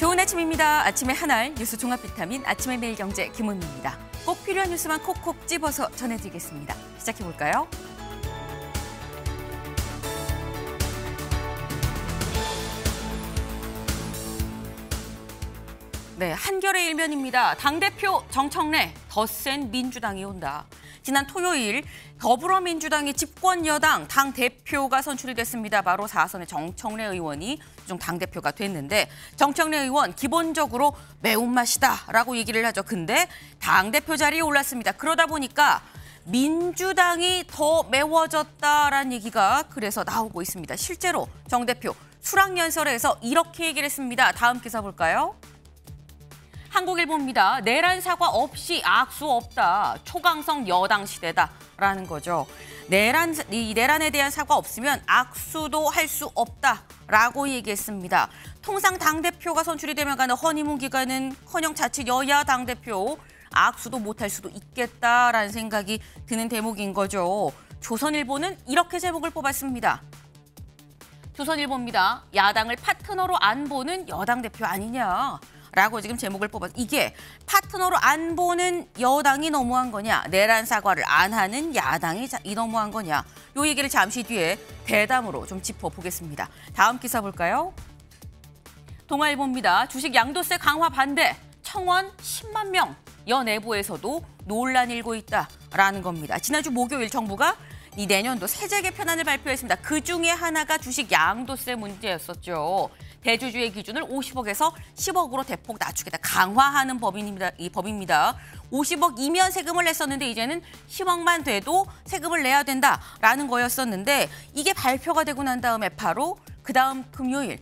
좋은 아침입니다. 아침의 한알 뉴스 종합 비타민 아침의 매일경제 김은미입니다. 꼭 필요한 뉴스만 콕콕 집어서 전해드리겠습니다. 시작해볼까요? 네, 한겨레 일면입니다. 당대표 정청래, 더 센 민주당이 온다. 지난 토요일 더불어민주당의 집권 여당 당대표가 선출이 됐습니다. 바로 4선의 정청래 의원이 최종 당대표가 됐는데 정청래 의원 기본적으로 매운맛이다라고 얘기를 하죠. 근데 당대표 자리에 올랐습니다. 그러다 보니까 민주당이 더 매워졌다라는 얘기가 그래서 나오고 있습니다. 실제로 정 대표 수락연설에서 이렇게 얘기를 했습니다. 다음 기사 볼까요? 한국일보입니다. 내란 사과 없이 악수 없다. 초강성 여당 시대다라는 거죠. 내란에 대한 사과 없으면 악수도 할 수 없다라고 얘기했습니다. 통상 당대표가 선출이 되면 가는 허니문 기간은커녕 자칫 여야 당대표 악수도 못할 수도 있겠다라는 생각이 드는 대목인 거죠. 조선일보는 이렇게 제목을 뽑았습니다. 조선일보입니다. 야당을 파트너로 안 보는 여당 대표 아니냐. 라고 지금 제목을 뽑아서 이게 파트너로 안 보는 여당이 너무한 거냐, 내란 사과를 안 하는 야당이 너무한 거냐, 요 얘기를 잠시 뒤에 대담으로 좀 짚어보겠습니다. 다음 기사 볼까요? 동아일보입니다. 주식 양도세 강화 반대, 청원 10만 명, 여 내부에서도 논란이 일고 있다라는 겁니다. 지난주 목요일 정부가 이 내년도 세제 개편안을 발표했습니다. 그중에 하나가 주식 양도세 문제였었죠. 대주주의 기준을 50억에서 10억으로 대폭 낮추겠다. 강화하는 법입니다. 50억이면 세금을 냈었는데 이제는 10억만 돼도 세금을 내야 된다라는 거였었는데 이게 발표가 되고 난 다음에 바로 그 다음 금요일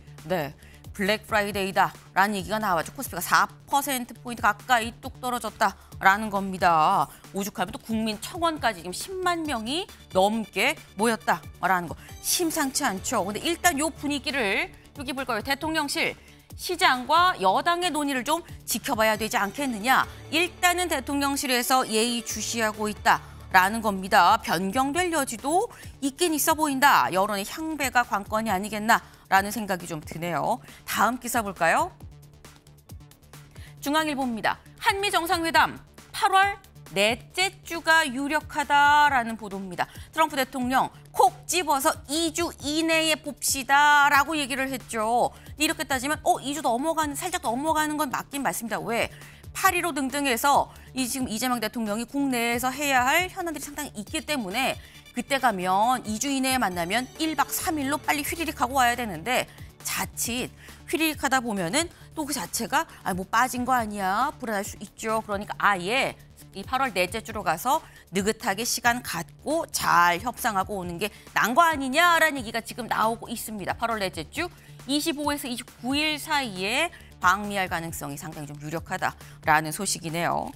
블랙 프라이데이다라는 얘기가 나왔죠. 코스피가 4%포인트 가까이 뚝 떨어졌다라는 겁니다. 오죽하면 또 국민 청원까지 지금 10만 명이 넘게 모였다라는 거. 심상치 않죠. 근데 일단 요 분위기를 여기 볼 거예요. 대통령실, 시장과 여당의 논의를 좀 지켜봐야 되지 않겠느냐. 일단은 대통령실에서 예의주시하고 있다라는 겁니다. 변경될 여지도 있긴 있어 보인다. 여론의 향배가 관건이 아니겠나라는 생각이 좀 드네요. 다음 기사 볼까요? 중앙일보입니다. 한미 정상회담 8월 넷째 주가 유력하다라는 보도입니다. 트럼프 대통령 콕 집어서 2주 이내에 봅시다라고 얘기를 했죠. 이렇게 따지면 2주 살짝 넘어가는 건 맞긴 맞습니다. 왜? 8.15 등등해서 지금 이재명 대통령이 국내에서 해야 할 현안들이 상당히 있기 때문에 그때 가면 2주 이내에 만나면 1박 3일로 빨리 휘리릭 하고 와야 되는데 자칫 휘리릭 하다 보면은 또 그 자체가 뭐 빠진 거 아니야? 불안할 수 있죠. 그러니까 아예 이 8월 넷째 주로 가서 느긋하게 시간 갖고 잘 협상하고 오는 게 난 거 아니냐라는 얘기가 지금 나오고 있습니다. 8월 넷째 주 25에서 29일 사이에 방미할 가능성이 상당히 좀 유력하다라는 소식이네요.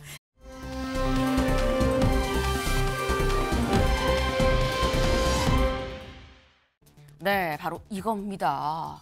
네, 바로 이겁니다.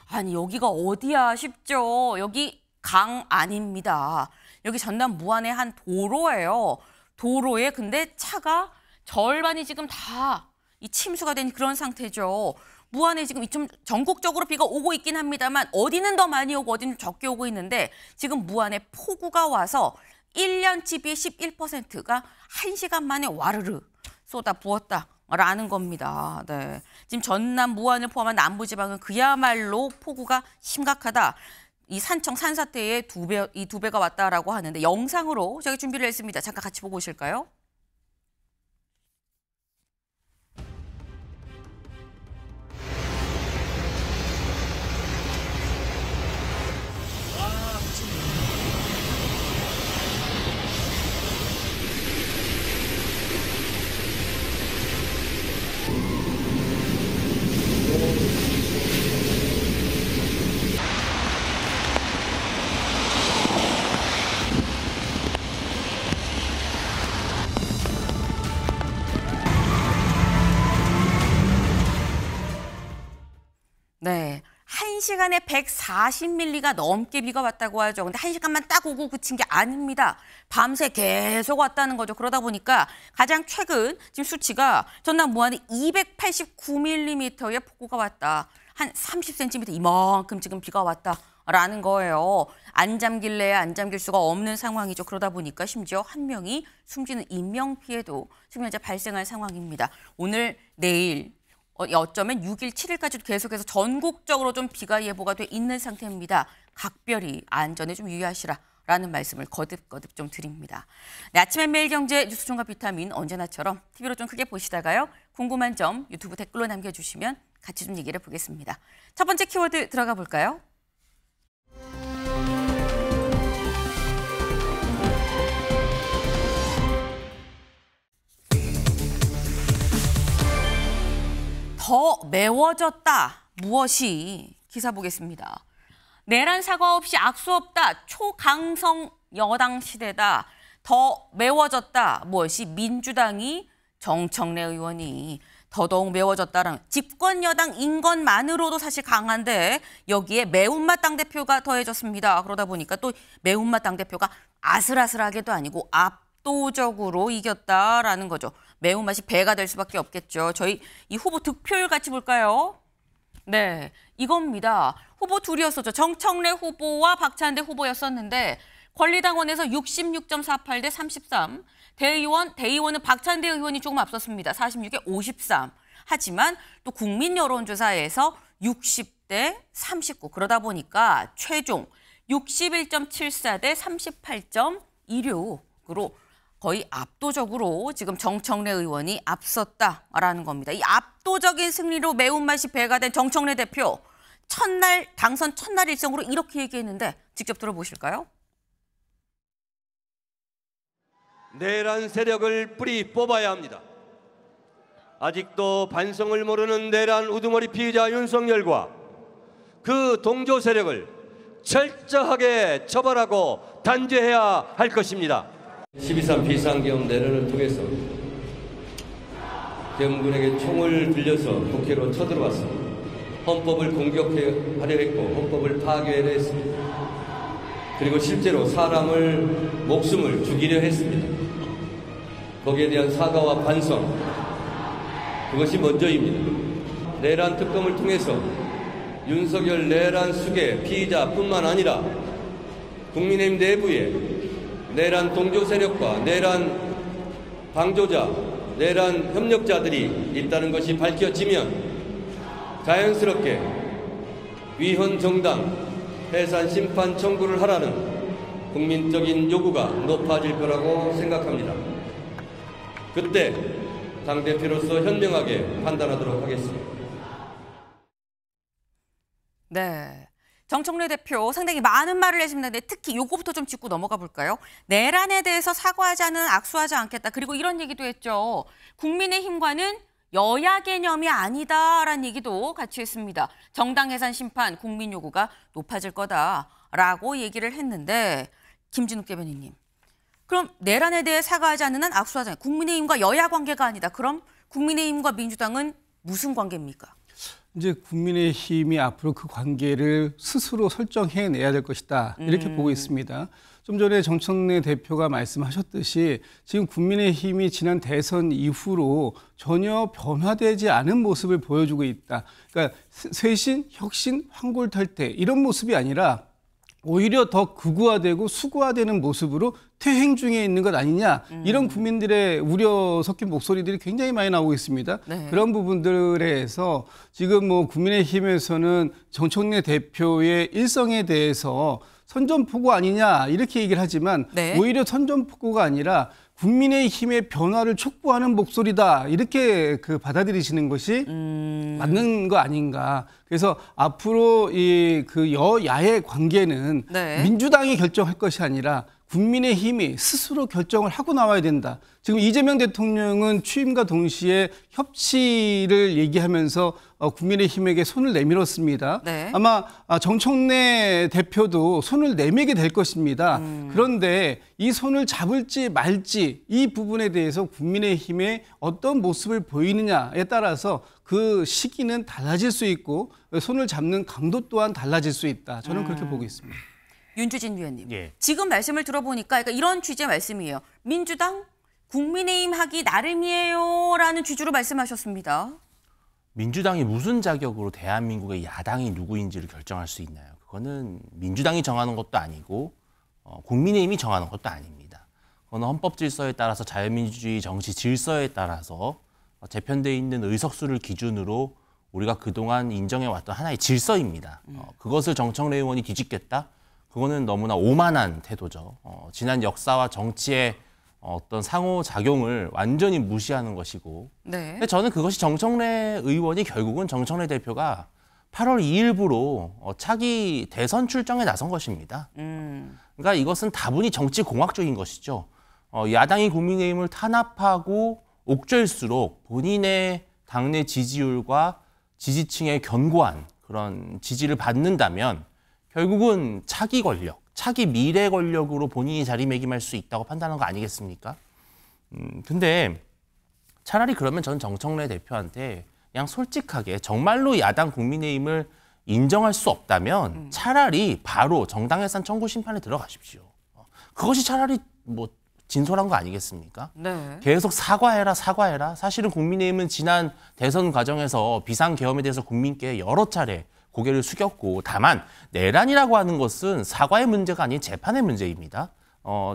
아니, 여기가 어디야 싶죠? 여기 강안입니다. 여기 전남 무안의 한 도로예요. 도로에 근데 차가 절반이 지금 다 이 침수가 된 그런 상태죠. 무안에 지금 좀 전국적으로 비가 오고 있긴 합니다만 어디는 더 많이 오고 어디는 적게 오고 있는데 지금 무안에 폭우가 와서 1년치 비 11%가 1시간 만에 와르르 쏟아 부었다라는 겁니다. 네. 지금 전남 무안을 포함한 남부지방은 그야말로 폭우가 심각하다. 이 산청 산사태의 두 배가 왔다라고 하는데 영상으로 저희 준비를 했습니다. 잠깐 같이 보고 오실까요? 네, 1시간에 140ml가 넘게 비가 왔다고 하죠. 근데 1시간만 딱 오고 그친 게 아닙니다. 밤새 계속 왔다는 거죠. 그러다 보니까 가장 최근 지금 수치가 전남 무안에 289mm의 폭우가 왔다. 한 30cm 이만큼 지금 비가 왔다라는 거예요. 안 잠길래야 안 잠길 수가 없는 상황이죠. 그러다 보니까 심지어 한 명이 숨지는 인명피해도 지금 현재 발생할 상황입니다. 오늘, 내일, 어쩌면 6일, 7일까지도 계속해서 전국적으로 좀 비가 예보가 돼 있는 상태입니다. 각별히 안전에 좀 유의하시라라는 말씀을 거듭거듭 좀 드립니다. 네, 아침엔 매일경제 뉴스 종합 비타민 언제나처럼 TV로 좀 크게 보시다가요. 궁금한 점 유튜브 댓글로 남겨주시면 같이 좀 얘기를 보겠습니다. 첫 번째 키워드 들어가 볼까요? 더 매워졌다. 무엇이? 기사 보겠습니다. 내란 사과 없이 악수 없다. 초강성 여당 시대다. 더 매워졌다. 무엇이? 민주당이 정청래 의원이 더더욱 매워졌다라는 집권 여당인 것만으로도 사실 강한데 여기에 매운맛 당대표가 더해졌습니다. 그러다 보니까 또 매운맛 당대표가 아슬아슬하게도 아니고 압도적으로 이겼다라는 거죠. 매운맛이 배가 될 수밖에 없겠죠. 저희 이 후보 득표율 같이 볼까요? 네, 이겁니다. 후보 둘이었었죠. 정청래 후보와 박찬대 후보였었는데 권리당원에서 66.48 대 33. 대의원은 박찬대 의원이 조금 앞섰습니다. 46에 53. 하지만 또 국민 여론조사에서 60대 39. 그러다 보니까 최종 61.74 대 38.26으로 거의 압도적으로 지금 정청래 의원이 앞섰다라는 겁니다. 이 압도적인 승리로 매운맛이 배가 된 정청래 대표. 당선 첫날 일성으로 이렇게 얘기했는데 직접 들어보실까요? 내란 세력을 뿌리 뽑아야 합니다. 아직도 반성을 모르는 내란 우두머리 피의자 윤석열과 그 동조 세력을 철저하게 처벌하고 단죄해야 할 것입니다. 12.3 비상계엄 내란을 통해서 계엄군에게 총을 들려서 국회로 쳐들어왔어 헌법을 공격하려 했고 헌법을 파괴하려 했습니다. 그리고 실제로 사람을 목숨을 죽이려 했습니다. 거기에 대한 사과와 반성, 그것이 먼저입니다. 내란 특검을 통해서 윤석열 내란 수괴 피의자뿐만 아니라 국민의힘 내부에 내란 동조 세력과 내란 방조자, 내란 협력자들이 있다는 것이 밝혀지면 자연스럽게 위헌 정당 해산 심판 청구를 하라는 국민적인 요구가 높아질 거라고 생각합니다. 그때 당대표로서 현명하게 판단하도록 하겠습니다. 네. 정청래 대표 상당히 많은 말을 했습니다. 특히 요거부터 좀 짚고 넘어가 볼까요? 내란에 대해서 사과하지 않은 악수하지 않겠다. 그리고 이런 얘기도 했죠. 국민의힘과는 여야 개념이 아니다라는 얘기도 같이 했습니다. 정당 해산 심판 국민 요구가 높아질 거다라고 얘기를 했는데 김진욱 대변인님. 그럼 내란에 대해 사과하지 않는 한 악수하지 않아요. 국민의힘과 여야 관계가 아니다. 그럼 국민의힘과 민주당은 무슨 관계입니까? 이제 국민의힘이 앞으로 그 관계를 스스로 설정해내야 될 것이다. 이렇게 보고 있습니다. 좀 전에 정청래 대표가 말씀하셨듯이 지금 국민의힘이 지난 대선 이후로 전혀 변화되지 않은 모습을 보여주고 있다. 그러니까 쇄신, 혁신, 환골탈태 이런 모습이 아니라 오히려 더 극우화되고 수구화되는 모습으로 퇴행 중에 있는 것 아니냐 이런 국민들의 우려 섞인 목소리들이 굉장히 많이 나오고 있습니다. 네. 그런 부분들에서 지금 뭐 국민의힘에서는 정청래 대표의 일성에 대해서 선전포고 아니냐 이렇게 얘기를 하지만 네. 오히려 선전포고가 아니라 국민의힘의 변화를 촉구하는 목소리다 이렇게 받아들이시는 것이 맞는 거 아닌가. 그래서 앞으로 그 여야의 관계는 네. 민주당이 결정할 것이 아니라 국민의힘이 스스로 결정을 하고 나와야 된다. 지금 이재명 대통령은 취임과 동시에 협치를 얘기하면서 국민의힘에게 손을 내밀었습니다. 네. 아마 정청래 대표도 손을 내밀게 될 것입니다. 그런데 이 손을 잡을지 말지 이 부분에 대해서 국민의힘의 어떤 모습을 보이느냐에 따라서 그 시기는 달라질 수 있고 손을 잡는 강도 또한 달라질 수 있다. 저는 그렇게 보고 있습니다. 윤주진 위원님, 예. 지금 말씀을 들어보니까 그러니까 이런 취지의 말씀이에요. 민주당, 국민의힘 하기 나름이에요라는 취지로 말씀하셨습니다. 민주당이 무슨 자격으로 대한민국의 야당이 누구인지를 결정할 수 있나요? 그거는 민주당이 정하는 것도 아니고 국민의힘이 정하는 것도 아닙니다. 그건 헌법 질서에 따라서 자유민주주의 정치 질서에 따라서 재편돼 있는 의석수를 기준으로 우리가 그동안 인정해왔던 하나의 질서입니다. 그것을 정청래 의원이 뒤집겠다? 그거는 너무나 오만한 태도죠. 지난 역사와 정치의 어떤 상호작용을 완전히 무시하는 것이고. 네. 근데 저는 그것이 정청래 의원이 결국은 정청래 대표가 8월 2일부로 차기 대선 출정에 나선 것입니다. 그러니까 이것은 다분히 정치 공학적인 것이죠. 야당이 국민의힘을 탄압하고 옥죄일수록 본인의 당내 지지율과 지지층의 견고한 그런 지지를 받는다면 결국은 차기 권력, 차기 미래 권력으로 본인이 자리매김할 수 있다고 판단한 거 아니겠습니까? 근데 차라리 그러면 저는 정청래 대표한테 그냥 솔직하게 정말로 야당 국민의힘을 인정할 수 없다면 차라리 바로 정당해산 청구 심판에 들어가십시오. 그것이 차라리 뭐 진솔한 거 아니겠습니까? 네. 계속 사과해라. 사실은 국민의힘은 지난 대선 과정에서 비상계엄에 대해서 국민께 여러 차례 고개를 숙였고, 다만 내란이라고 하는 것은 사과의 문제가 아닌 재판의 문제입니다.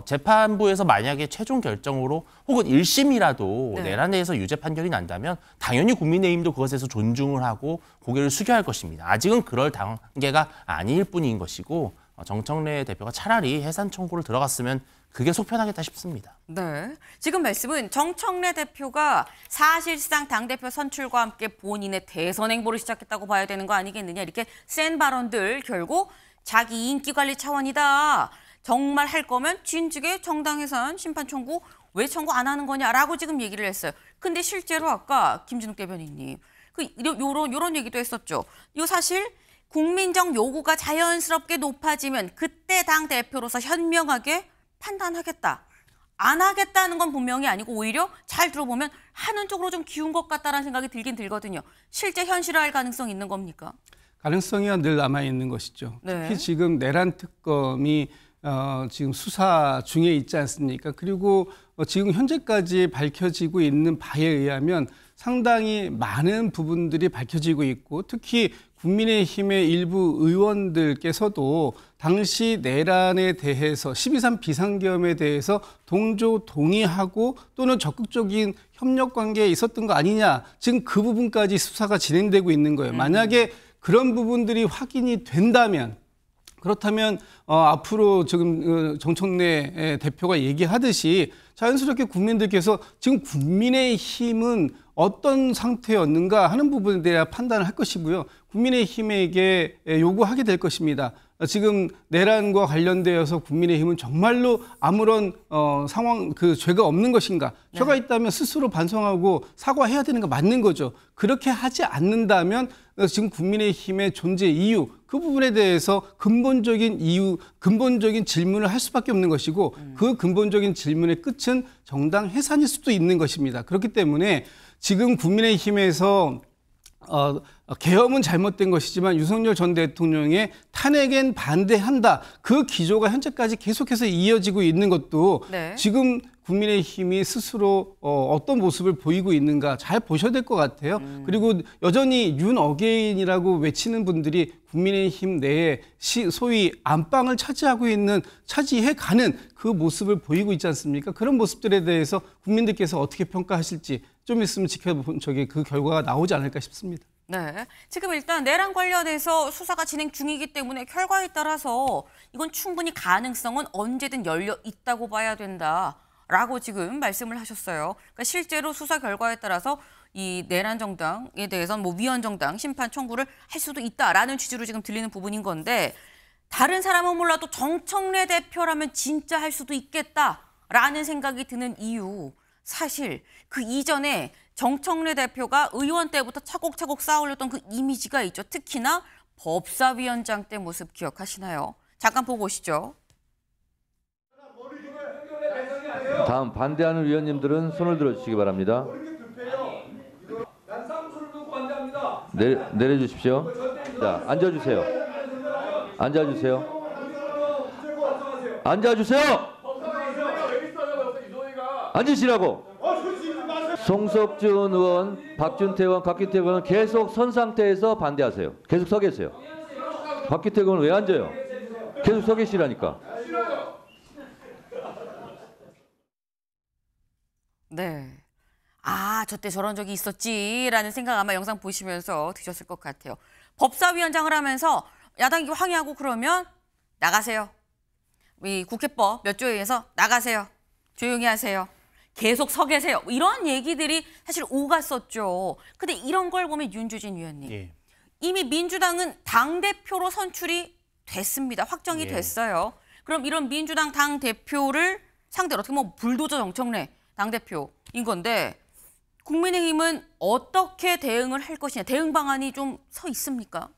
재판부에서 만약에 최종 결정으로 혹은 1심이라도 네. 내란에 대해서 유죄 판결이 난다면 당연히 국민의힘도 그것에서 존중을 하고 고개를 숙여야 할 것입니다. 아직은 그럴 단계가 아닐 뿐인 것이고, 정청래 대표가 차라리 해산 청구를 들어갔으면 그게 속편하겠다 싶습니다. 네. 지금 말씀은 정청래 대표가 사실상 당대표 선출과 함께 본인의 대선 행보를 시작했다고 봐야 되는 거 아니겠느냐. 이렇게 센 발언들 결국 자기 인기 관리 차원이다. 정말 할 거면 진즉에 정당 해산 심판 청구 왜 청구 안 하는 거냐라고 지금 얘기를 했어요. 근데 실제로 아까 김진욱 대변인님 요런 얘기도 했었죠. 이거 사실 국민적 요구가 자연스럽게 높아지면 그때 당 대표로서 현명하게 판단하겠다. 안 하겠다는 건 분명히 아니고 오히려 잘 들어보면 하는 쪽으로 좀 기운 것 같다라는 생각이 들긴 들거든요. 실제 현실화할 가능성이 있는 겁니까? 가능성이 늘 남아있는 것이죠. 네. 특히 지금 내란 특검이 지금 수사 중에 있지 않습니까? 그리고 지금 현재까지 밝혀지고 있는 바에 의하면 상당히 많은 부분들이 밝혀지고 있고, 특히 국민의힘의 일부 의원들께서도 당시 내란에 대해서 12.3 비상계엄에 대해서 동조 동의하고 또는 적극적인 협력 관계에 있었던 거 아니냐, 지금 그 부분까지 수사가 진행되고 있는 거예요. 만약에 그런 부분들이 확인이 된다면, 그렇다면 앞으로 지금 정청래 대표가 얘기하듯이 자연스럽게 국민들께서 지금 국민의힘은 어떤 상태였는가 하는 부분에 대한 판단을 할 것이고요. 국민의힘에게 요구하게 될 것입니다. 지금 내란과 관련되어서 국민의힘은 정말로 아무런 상황, 죄가 없는 것인가? 네. 죄가 있다면 스스로 반성하고 사과해야 되는 거 맞는 거죠. 그렇게 하지 않는다면 지금 국민의힘의 존재 이유, 그 부분에 대해서 근본적인 이유, 근본적인 질문을 할 수밖에 없는 것이고, 그 근본적인 질문의 끝은 정당 해산일 수도 있는 것입니다. 그렇기 때문에 지금 국민의힘에서 계엄은 잘못된 것이지만 윤석열 전 대통령의 탄핵엔 반대한다. 그 기조가 현재까지 계속해서 이어지고 있는 것도 네. 지금 국민의힘이 스스로 어떤 모습을 보이고 있는가 잘 보셔야 될 것 같아요. 그리고 여전히 윤 어게인이라고 외치는 분들이 국민의힘 내에 소위 안방을 차지해가는 그 모습을 보이고 있지 않습니까? 그런 모습들에 대해서 국민들께서 어떻게 평가하실지 좀 있으면 지켜본 그 결과가 나오지 않을까 싶습니다. 네. 지금 일단 내란 관련해서 수사가 진행 중이기 때문에 결과에 따라서 이건 충분히 가능성은 언제든 열려 있다고 봐야 된다라고 지금 말씀을 하셨어요. 그러니까 실제로 수사 결과에 따라서 이 내란 정당에 대해서는 뭐 위헌 정당 심판 청구를 할 수도 있다라는 취지로 지금 들리는 부분인 건데, 다른 사람은 몰라도 정청래 대표라면 진짜 할 수도 있겠다라는 생각이 드는 이유, 사실 그 이전에 정청래 대표가 의원 때부터 차곡차곡 쌓아올렸던 그 이미지가 있죠. 특히나 법사위원장 때 모습 기억하시나요? 잠깐 보고 오시죠. 다음 반대하는 위원님들은 손을 들어주시기 바랍니다. 내려주십시오. 자, 앉아주세요. 앉아주세요. 앉아주세요. 앉으시라고. 송석준 의원, 박준태 의원, 박기태 의원은 계속 선 상태에서 반대하세요. 계속 서 계세요. 박기태 의원은 왜 앉아요? 계속 서 계시라니까. 네. 아, 저때 저런 적이 있었지라는 생각 아마 영상 보시면서 드셨을 것 같아요. 법사위원장을 하면서 야당이 항의하고 그러면 나가세요. 이 국회법 몇 조에 의해서 나가세요. 조용히 하세요. 계속 서 계세요. 이런 얘기들이 사실 오갔었죠. 근데 이런 걸 보면 윤주진 위원님. 예. 이미 민주당은 당대표로 선출이 됐습니다. 확정이 예. 됐어요. 그럼 이런 민주당 당대표를 상대로 어떻게 보면 불도저 정청래 당대표인 건데 국민의힘은 어떻게 대응을 할 것이냐. 대응 방안이 좀 서 있습니까?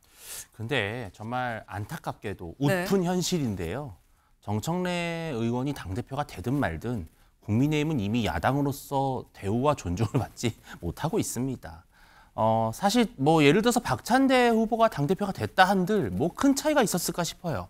근데 정말 안타깝게도 네. 웃픈 현실인데요. 정청래 의원이 당대표가 되든 말든 국민의힘은 이미 야당으로서 대우와 존중을 받지 못하고 있습니다. 사실 뭐 예를 들어서 박찬대 후보가 당대표가 됐다 한들 뭐 큰 차이가 있었을까 싶어요.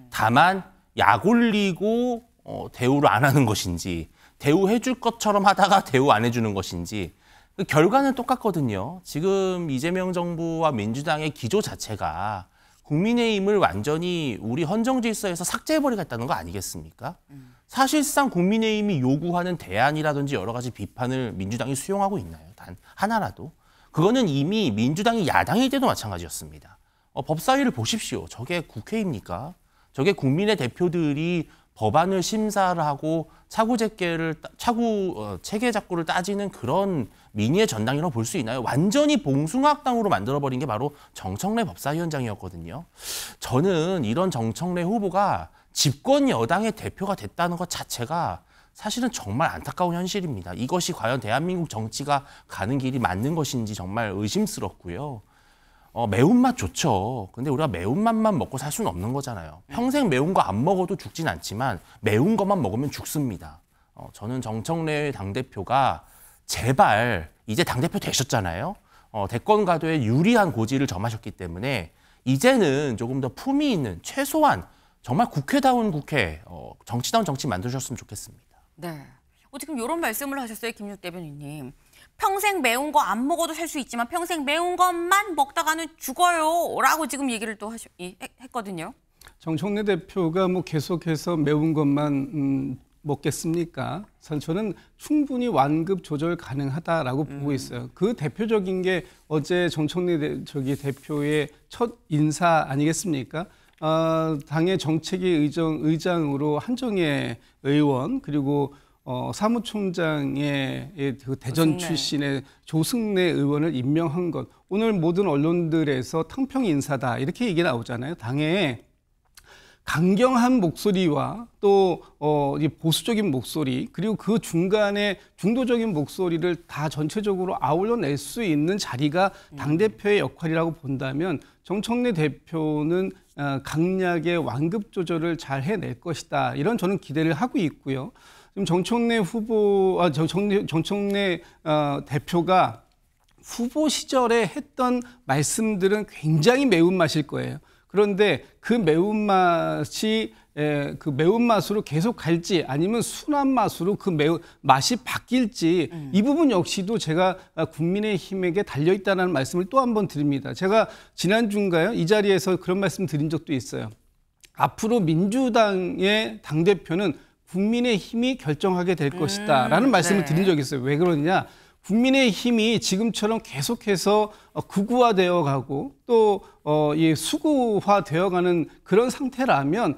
다만 약 올리고 대우를 안 하는 것인지 대우해 줄 것처럼 하다가 대우 안 해주는 것인지 그 결과는 똑같거든요. 지금 이재명 정부와 민주당의 기조 자체가 국민의힘을 완전히 우리 헌정 질서에서 삭제해버리겠다는 거 아니겠습니까? 사실상 국민의힘이 요구하는 대안이라든지 여러 가지 비판을 민주당이 수용하고 있나요? 단 하나라도. 그거는 이미 민주당이 야당일 때도 마찬가지였습니다. 법사위를 보십시오. 저게 국회입니까? 저게 국민의 대표들이 법안을 심사를 하고 체계 작구를 따지는 그런 민의의 전당이라고 볼 수 있나요? 완전히 봉숭아학당으로 만들어버린 게 바로 정청래 법사위원장이었거든요. 저는 이런 정청래 후보가 집권 여당의 대표가 됐다는 것 자체가 사실은 정말 안타까운 현실입니다. 이것이 과연 대한민국 정치가 가는 길이 맞는 것인지 정말 의심스럽고요. 매운맛 좋죠. 근데 우리가 매운맛만 먹고 살 수는 없는 거잖아요. 평생 매운 거 안 먹어도 죽진 않지만 매운 것만 먹으면 죽습니다. 저는 정청래 당대표가 제발 이제 당대표 되셨잖아요. 대권 가도에 유리한 고지를 점하셨기 때문에 이제는 조금 더 품위 있는 최소한 정말 국회다운 국회, 정치다운 정치 만드셨으면 좋겠습니다. 네. 지금 이런 말씀을 하셨어요, 김육 대변인님. 평생 매운 거 안 먹어도 살 수 있지만 평생 매운 것만 먹다가는 죽어요라고 지금 얘기를 또 했거든요. 정청래 대표가 뭐 계속해서 매운 것만 먹겠습니까? 사실 저는 충분히 완급 조절 가능하다라고 보고 있어요. 그 대표적인 게 어제 정청래 대표의 첫 인사 아니겠습니까? 당의 정책위 의장으로 한정혜 의원 그리고 사무총장의 그 대전 출신의 조승래 의원을 임명한 것. 오늘 모든 언론들에서 탕평 인사다 이렇게 얘기 나오잖아요. 당의 강경한 목소리와 또 보수적인 목소리 그리고 그 중간에 중도적인 목소리를 다 전체적으로 아울러낼 수 있는 자리가 당대표의 역할이라고 본다면 정청래 대표는 강약의 완급 조절을 잘 해낼 것이다. 이런 저는 기대를 하고 있고요. 지금 정청래 대표가 후보 시절에 했던 말씀들은 굉장히 매운맛일 거예요. 그런데 그 매운맛이 그 매운맛으로 계속 갈지 아니면 순한 맛으로 그 맛이 바뀔지 이 부분 역시도 제가 국민의힘에게 달려있다는 말씀을 또 한 번 드립니다. 제가 지난주인가요? 이 자리에서 그런 말씀 드린 적도 있어요. 앞으로 민주당의 당대표는 국민의힘이 결정하게 될 것이다 라는 말씀을 드린 적이 있어요. 왜 그러느냐? 국민의힘이 지금처럼 계속해서 극우화되어 가고 또 수구화되어 가는 그런 상태라면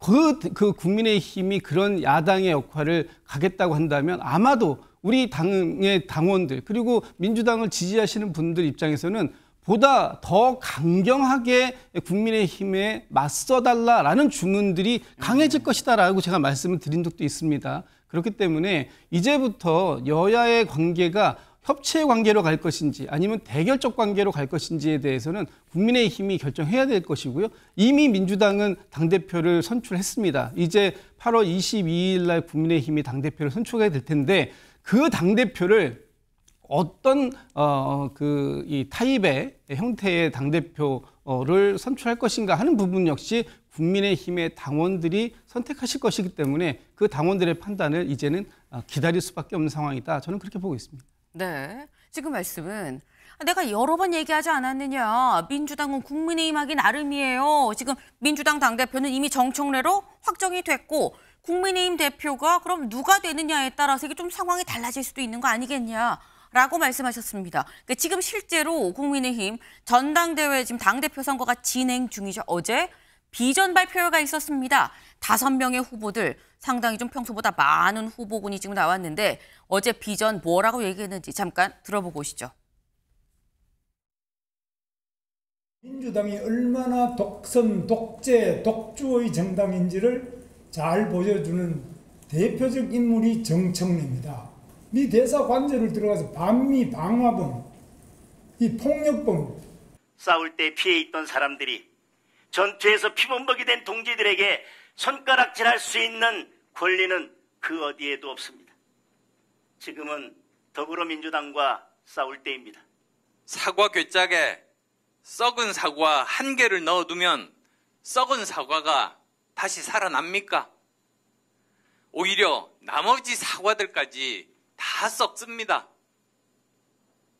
그 국민의힘이 그런 야당의 역할을 가겠다고 한다면 아마도 우리 당의 당원들 그리고 민주당을 지지하시는 분들 입장에서는 보다 더 강경하게 국민의힘에 맞서달라라는 주문들이 강해질 것이다라고 제가 말씀을 드린 적도 있습니다. 그렇기 때문에 이제부터 여야의 관계가 협치의 관계로 갈 것인지 아니면 대결적 관계로 갈 것인지에 대해서는 국민의힘이 결정해야 될 것이고요. 이미 민주당은 당대표를 선출했습니다. 이제 8월 22일 날 국민의힘이 당대표를 선출해야 될 텐데 그 당대표를 어떤 이 타입의 형태의 당대표를 선출할 것인가 하는 부분 역시 국민의힘의 당원들이 선택하실 것이기 때문에 그 당원들의 판단을 이제는 기다릴 수밖에 없는 상황이다. 저는 그렇게 보고 있습니다. 네, 지금 말씀은 내가 여러 번 얘기하지 않았느냐. 민주당은 국민의힘 하기 나름이에요. 지금 민주당 당대표는 이미 정청래로 확정이 됐고 국민의힘 대표가 그럼 누가 되느냐에 따라서 이게 좀 상황이 달라질 수도 있는 거 아니겠냐라고 말씀하셨습니다. 그러니까 지금 실제로 국민의힘 전당대회 지금 당대표 선거가 진행 중이죠. 어제 비전 발표가 있었습니다. 5명의 후보들, 상당히 좀 평소보다 많은 후보군이 지금 나왔는데 어제 비전 뭐라고 얘기했는지 잠깐 들어보고 오시죠. 민주당이 얼마나 독선, 독재, 독주의 정당인지를 잘 보여주는 대표적 인물이 정청래입니다. 미 대사 관저를 들어가서 반미 방화범, 이 폭력범. 싸울 때 피해 있던 사람들이 전투에서 피범벅이 된 동지들에게 손가락질할 수 있는 권리는 그 어디에도 없습니다. 지금은 더불어민주당과 싸울 때입니다. 사과 괴짝에 썩은 사과 한 개를 넣어두면 썩은 사과가 다시 살아납니까? 오히려 나머지 사과들까지 다 썩습니다.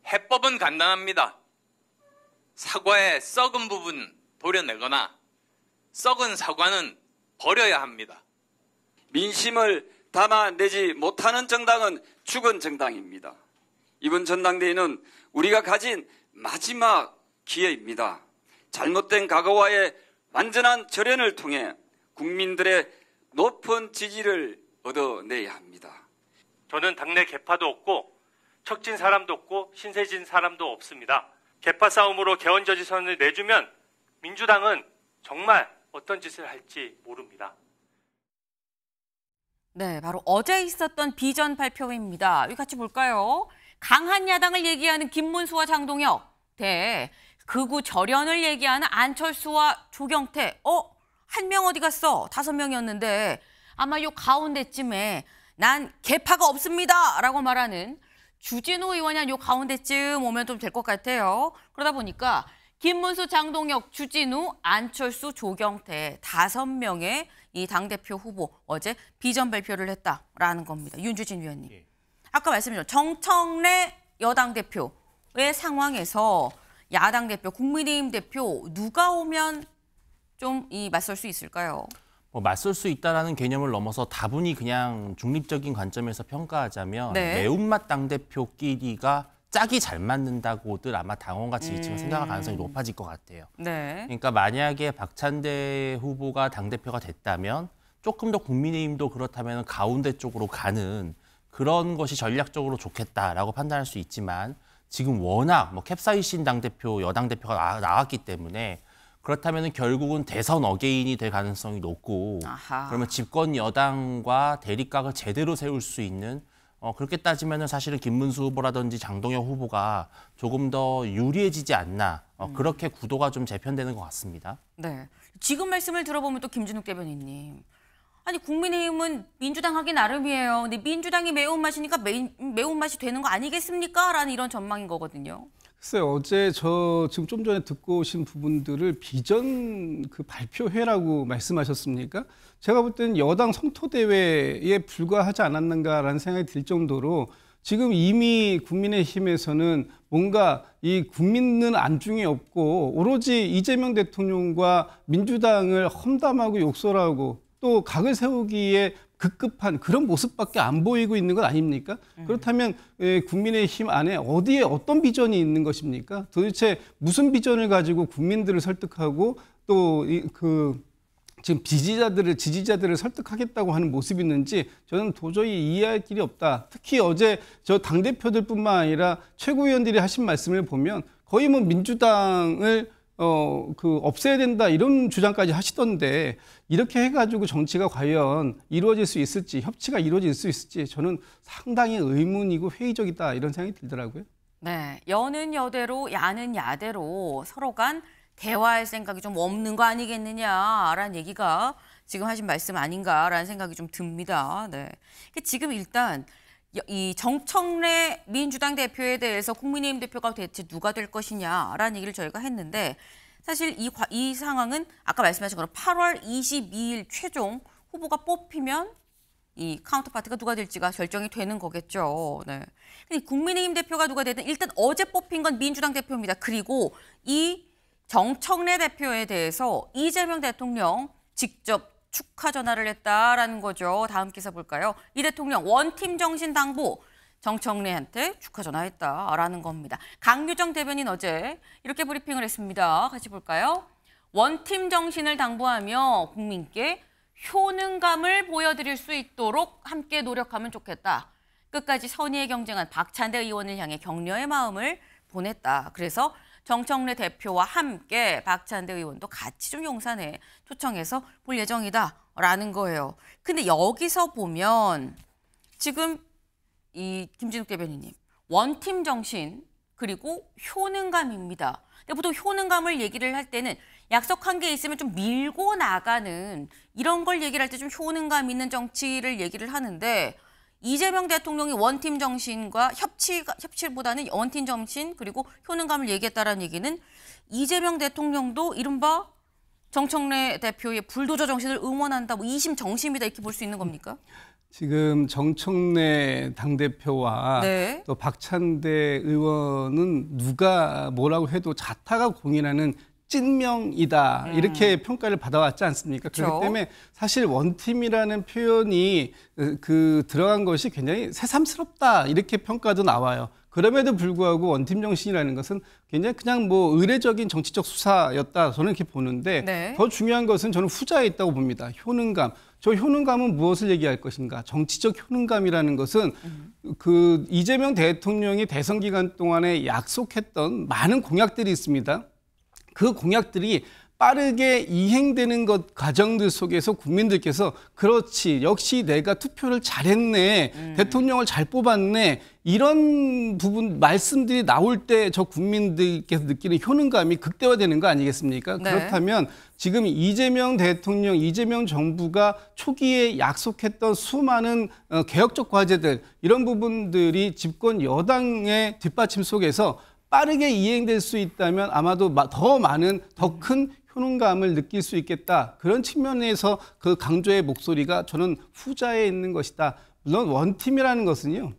해법은 간단합니다. 사과의 썩은 부분 도려내거나 썩은 사과는 버려야 합니다. 민심을 담아내지 못하는 정당은 죽은 정당입니다. 이번 전당대회는 우리가 가진 마지막 기회입니다. 잘못된 과거와의 완전한 절연을 통해 국민들의 높은 지지를 얻어내야 합니다. 저는 당내 계파도 없고 척진 사람도 없고 신세진 사람도 없습니다. 계파 싸움으로 개헌저지선을 내주면 민주당은 정말 어떤 짓을 할지 모릅니다. 네, 바로 어제 있었던 비전 발표입니다. 여기 같이 볼까요? 강한 야당을 얘기하는 김문수와 장동혁 대 극우 절연을 얘기하는 안철수와 조경태. 한 명 어디 갔어? 5명이었는데 아마 요 가운데쯤에 난 개파가 없습니다 라고 말하는 주진우 의원이 한 요 가운데쯤 오면 좀 될 것 같아요. 그러다 보니까 김문수, 장동혁, 주진우, 안철수, 조경태 5명의 이 당대표 후보 어제 비전 발표를 했다라는 겁니다. 윤주진 위원님. 아까 말씀드렸죠. 정청래 여당 대표의 상황에서 야당 대표, 국민의힘 대표 누가 오면 좀 맞설 수 있을까요? 맞설 수 있다라는 개념을 넘어서 다분히 그냥 중립적인 관점에서 평가하자면 네. 매운맛 당대표끼리가 짝이 잘 맞는다고들 아마 당원과 지지층은 생각할 가능성이 높아질 것 같아요. 네. 그러니까 만약에 박찬대 후보가 당대표가 됐다면 조금 더 국민의힘도 그렇다면 가운데 쪽으로 가는 그런 것이 전략적으로 좋겠다라고 판단할 수 있지만 지금 워낙 캡사이신 당대표, 여당 대표가 나왔기 때문에 그렇다면 결국은 대선 어게인이 될 가능성이 높고 아하. 그러면 집권 여당과 대립각을 제대로 세울 수 있는 그렇게 따지면 사실은 김문수 후보라든지 장동혁 후보가 조금 더 유리해지지 않나 그렇게 구도가 좀 재편되는 것 같습니다. 네. 지금 말씀을 들어보면 또 김준욱 대변인님. 아니 국민의힘은 민주당 하기 나름이에요. 근데 민주당이 매운맛이니까 매운맛이 되는 거 아니겠습니까? 라는 이런 전망인 거거든요. 글쎄요, 어제 저 지금 좀 전에 듣고 오신 부분들을 비전 그 발표회라고 말씀하셨습니까? 제가 볼 때는 여당 성토대회에 불과하지 않았는가라는 생각이 들 정도로 지금 이미 국민의힘에서는 뭔가 이 국민은 안중에 없고 오로지 이재명 대통령과 민주당을 험담하고 욕설하고 또 각을 세우기에 급급한 그런 모습밖에 안 보이고 있는 것 아닙니까? 그렇다면 국민의힘 안에 어디에 어떤 비전이 있는 것입니까? 도대체 무슨 비전을 가지고 국민들을 설득하고 또 지금 지지자들을 설득하겠다고 하는 모습이 있는지 저는 도저히 이해할 길이 없다. 특히 어제 저 당대표들뿐만 아니라 최고위원들이 하신 말씀을 보면 거의 민주당을 없애야 된다 이런 주장까지 하시던데 이렇게 해가지고 정치가 과연 이루어질 수 있을지 협치가 이루어질 수 있을지 저는 상당히 의문이고 회의적이다 이런 생각이 들더라고요. 네, 여는 여대로 야는 야대로 서로 간 대화할 생각이 좀 없는 거 아니겠느냐라는 얘기가 지금 하신 말씀 아닌가라는 생각이 좀 듭니다. 네, 지금 일단 이 정청래 민주당 대표에 대해서 국민의힘 대표가 대체 누가 될 것이냐라는 얘기를 저희가 했는데 사실 이 상황은 아까 말씀하신 것처럼 8월 22일 최종 후보가 뽑히면 이 카운터파트가 누가 될지가 결정이 되는 거겠죠. 네. 근데 국민의힘 대표가 누가 되든 일단 어제 뽑힌 건 민주당 대표입니다. 그리고 이 정청래 대표에 대해서 이재명 대통령 직접 축하 전화를 했다라는 거죠. 다음 기사 볼까요? 이 대통령 원팀 정신 당부 정청래한테 축하 전화했다라는 겁니다. 강유정 대변인 어제 이렇게 브리핑을 했습니다. 같이 볼까요? 원팀 정신을 당부하며 국민께 효능감을 보여드릴 수 있도록 함께 노력하면 좋겠다. 끝까지 선의의 경쟁한 박찬대 의원을 향해 격려의 마음을 보냈다. 그래서 정청래 대표와 함께 박찬대 의원도 같이 좀 용산에 초청해서 볼 예정이다라는 거예요. 근데 여기서 보면 지금 이 김진욱 대변인님 원팀 정신 그리고 효능감입니다. 근데 보통 효능감을 얘기를 할 때는 약속한 게 있으면 좀 밀고 나가는 이런 걸 얘기를 할 때 좀 효능감 있는 정치를 얘기를 하는데 이재명 대통령이 원팀 정신과 협치보다는 원팀 정신 그리고 효능감을 얘기했다라는 얘기는 이재명 대통령도 이른바 정청래 대표의 불도저 정신을 응원한다, 뭐 이심 정심이다 이렇게 볼 수 있는 겁니까? 지금 정청래 당대표와 네. 또 박찬대 의원은 누가 뭐라고 해도 자타가 공인하는 찐명이다 이렇게 평가를 받아왔지 않습니까? 그렇죠. 그렇기 때문에 사실 원팀이라는 표현이 들어간 것이 굉장히 새삼스럽다 이렇게 평가도 나와요. 그럼에도 불구하고 원팀 정신이라는 것은 굉장히 그냥 뭐 의례적인 정치적 수사였다 저는 이렇게 보는데 네. 더 중요한 것은 저는 후자에 있다고 봅니다. 효능감. 저 효능감은 무엇을 얘기할 것인가? 정치적 효능감이라는 것은 그 이재명 대통령이 대선 기간 동안에 약속했던 많은 공약들이 있습니다. 그 공약들이 빠르게 이행되는 것 과정들 속에서 국민들께서 그렇지 역시 내가 투표를 잘했네 대통령을 잘 뽑았네 이런 부분 말씀들이 나올 때 저 국민들께서 느끼는 효능감이 극대화되는 거 아니겠습니까? 네. 그렇다면 지금 이재명 대통령, 이재명 정부가 초기에 약속했던 수많은 개혁적 과제들 이런 부분들이 집권 여당의 뒷받침 속에서 빠르게 이행될 수 있다면 아마도 더 많은 더 큰 효능감을 느낄 수 있겠다. 그런 측면에서 그 강조의 목소리가 저는 후자에 있는 것이다. 물론 원팀이라는 것은요.